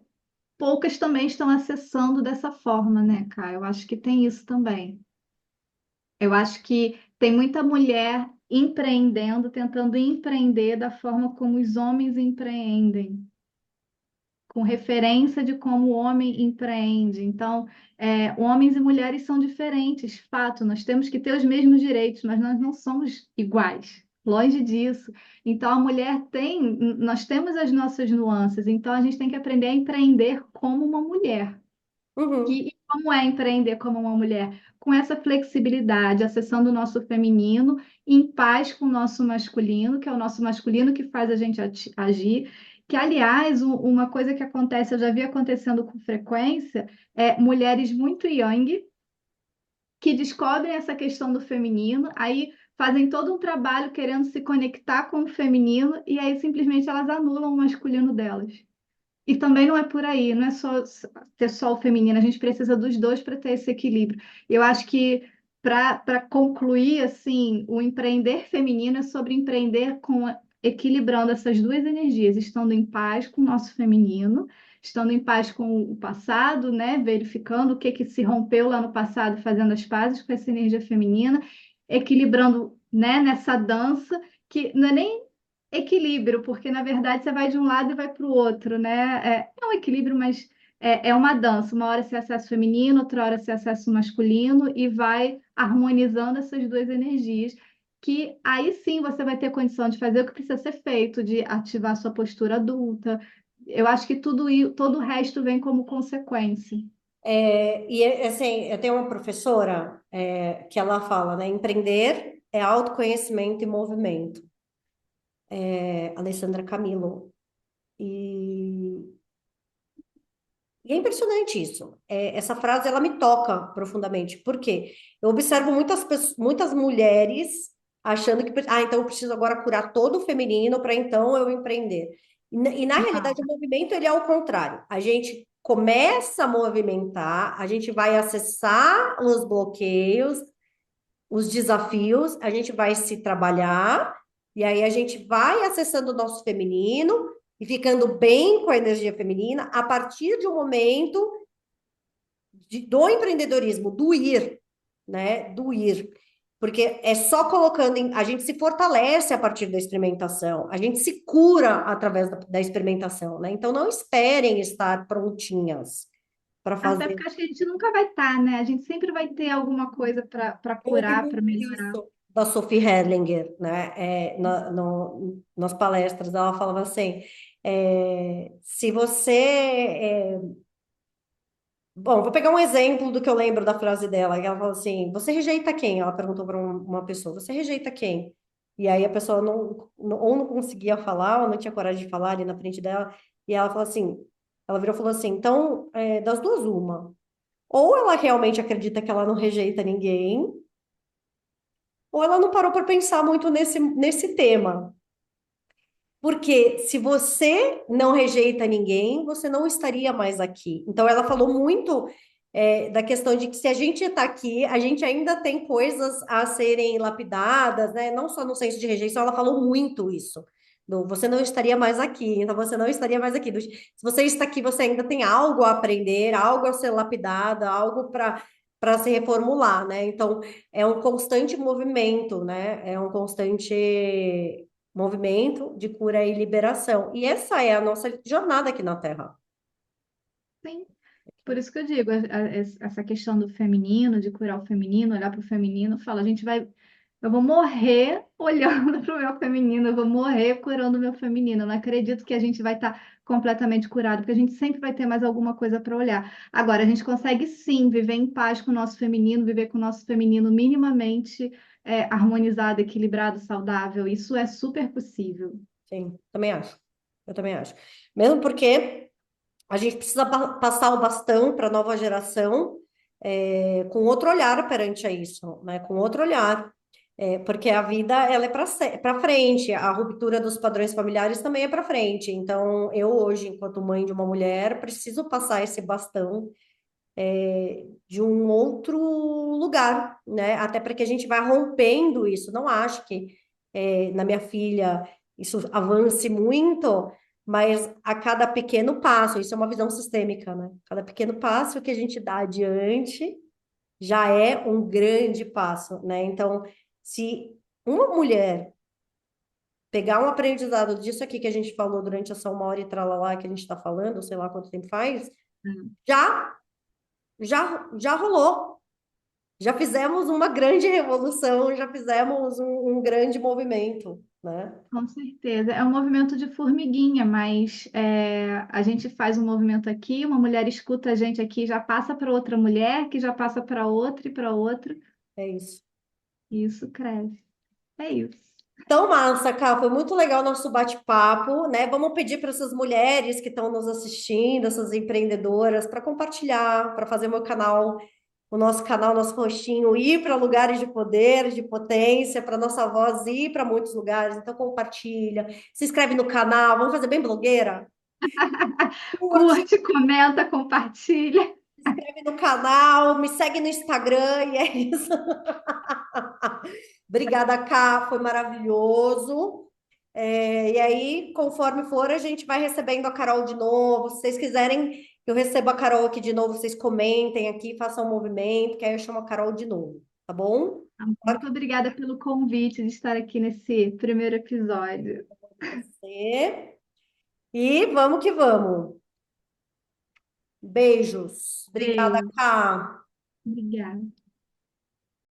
poucas também estão acessando dessa forma, né, Caio? Eu acho que tem isso também. Eu acho que tem muita mulher empreendendo, tentando empreender da forma como os homens empreendem, com referência de como o homem empreende. Então, homens e mulheres são diferentes, fato. Nós temos que ter os mesmos direitos, mas nós não somos iguais. Longe disso. Então, a mulher tem, nós temos as nossas nuances, então a gente tem que aprender a empreender como uma mulher. Uhum. E como é empreender como uma mulher? Com essa flexibilidade, acessando o nosso feminino, em paz com o nosso masculino, que é o nosso masculino que faz a gente agir. Que, aliás, uma coisa que acontece, eu já vi acontecendo com frequência, é mulheres muito young que descobrem essa questão do feminino, aí fazem todo um trabalho querendo se conectar com o feminino, e aí simplesmente elas anulam o masculino delas. E também não é por aí, não é só ter só o feminino, a gente precisa dos dois para ter esse equilíbrio. Eu acho que para concluir assim, o empreender feminino é sobre empreender equilibrando essas duas energias, estando em paz com o nosso feminino, estando em paz com o passado, né, verificando o que que se rompeu lá no passado, fazendo as pazes com essa energia feminina, equilibrando, né, nessa dança que não é nem equilíbrio, porque na verdade você vai de um lado e vai para o outro, né? É um equilíbrio, mas é uma dança. Uma hora você acessa o feminino, outra hora você acessa o masculino e vai harmonizando essas duas energias, que aí sim você vai ter condição de fazer o que precisa ser feito, de ativar sua postura adulta. Eu acho que todo o resto vem como consequência. Assim, eu tenho uma professora que ela fala, né? Empreender é autoconhecimento e movimento. Alessandra Camilo. E, e é impressionante isso. Essa frase, ela me toca profundamente. Por quê? Eu observo muitas pessoas, muitas mulheres achando que, então eu preciso agora curar todo o feminino para então eu empreender. E na realidade, o Não. movimento, ele é o contrário. A gente começa a movimentar, a gente vai acessar os bloqueios, os desafios, a gente vai se trabalhar, e aí a gente vai acessando o nosso feminino e ficando bem com a energia feminina a partir de um momento do empreendedorismo, do ir, né? Do ir. Porque é só colocando a gente se fortalece a partir da experimentação, a gente se cura através da experimentação, né? Então não esperem estar prontinhas para Até fazer. porque acho que a gente nunca vai estar, né? A gente sempre vai ter alguma coisa para Eu ouvi curar, para muito melhorar. isso da Sophie Herrlinger, né? Nas palestras, ela falava assim: se você. Bom, vou pegar um exemplo do que eu lembro da frase dela, que ela falou assim: você rejeita quem? Ela perguntou para uma pessoa: você rejeita quem? E aí a pessoa ou não conseguia falar, ou não tinha coragem de falar ali na frente dela, e ela falou assim: ela virou e falou assim: então, das duas, uma. Ou ela realmente acredita que ela não rejeita ninguém, ou ela não parou para pensar muito nesse tema. Porque se você não rejeita ninguém, você não estaria mais aqui. Então, ela falou muito da questão de que se a gente está aqui, a gente ainda tem coisas a serem lapidadas, né? Não só no senso de rejeição, ela falou muito isso. Você não estaria mais aqui, então você não estaria mais aqui. Se você está aqui, você ainda tem algo a aprender, algo a ser lapidado, algo para se reformular, né? Então, é um constante movimento, né? É um constante movimento de cura e liberação. E essa é a nossa jornada aqui na Terra. Sim. Por isso que eu digo, essa questão do feminino, de curar o feminino, olhar para o feminino, fala, a gente vai, eu vou morrer olhando para o meu feminino, eu vou morrer curando o meu feminino. Eu não acredito que a gente vai estar completamente curado, porque a gente sempre vai ter mais alguma coisa para olhar. Agora, a gente consegue sim viver em paz com o nosso feminino, viver com o nosso feminino minimamente harmonizado, equilibrado, saudável. Isso é super possível. Sim, também acho. Eu também acho. Mesmo porque a gente precisa passar o bastão para a nova geração com outro olhar perante a isso, né? Com outro olhar. Porque a vida ela é para frente, a ruptura dos padrões familiares também é para frente. Então, eu hoje, enquanto mãe de uma mulher, preciso passar esse bastão de um outro lugar, né? Até para que a gente vá rompendo isso. Não acho que na minha filha isso avance muito, mas a cada pequeno passo, isso é uma visão sistêmica, né? Cada pequeno passo que a gente dá adiante já é um grande passo, né? Então, se uma mulher pegar um aprendizado disso aqui que a gente falou durante essa 1 hora e tralalá que a gente está falando, sei lá quanto tempo faz, Hum. já, já rolou. Já fizemos uma grande revolução, já fizemos um grande movimento, né? Com certeza. É um movimento de formiguinha, mas a gente faz um movimento aqui, uma mulher escuta a gente aqui, já passa para outra mulher, que já passa para outra e para outra, É isso. e isso cresce. É isso. Então, massa, Cá, foi muito legal o nosso bate-papo, né? Vamos pedir para essas mulheres que estão nos assistindo, essas empreendedoras, para compartilhar, para fazer o nosso canal, nosso rostinho, ir para lugares de poder, de potência, para nossa voz ir para muitos lugares. Então, compartilha, se inscreve no canal, vamos fazer bem blogueira? Curte, Curte, comenta, compartilha. se inscreve no canal, me segue no Instagram e é isso. Obrigada, Ká, foi maravilhoso. E aí, conforme for, a gente vai recebendo a Carol de novo. Se vocês quiserem que eu receba a Carol aqui de novo, vocês comentem aqui, façam um movimento, que aí eu chamo a Carol de novo, tá bom? Claro Muito obrigada pelo convite de estar aqui nesse primeiro episódio. que você. E vamos que vamos. Beijos. Obrigada, Beijo. Ká. Obrigada.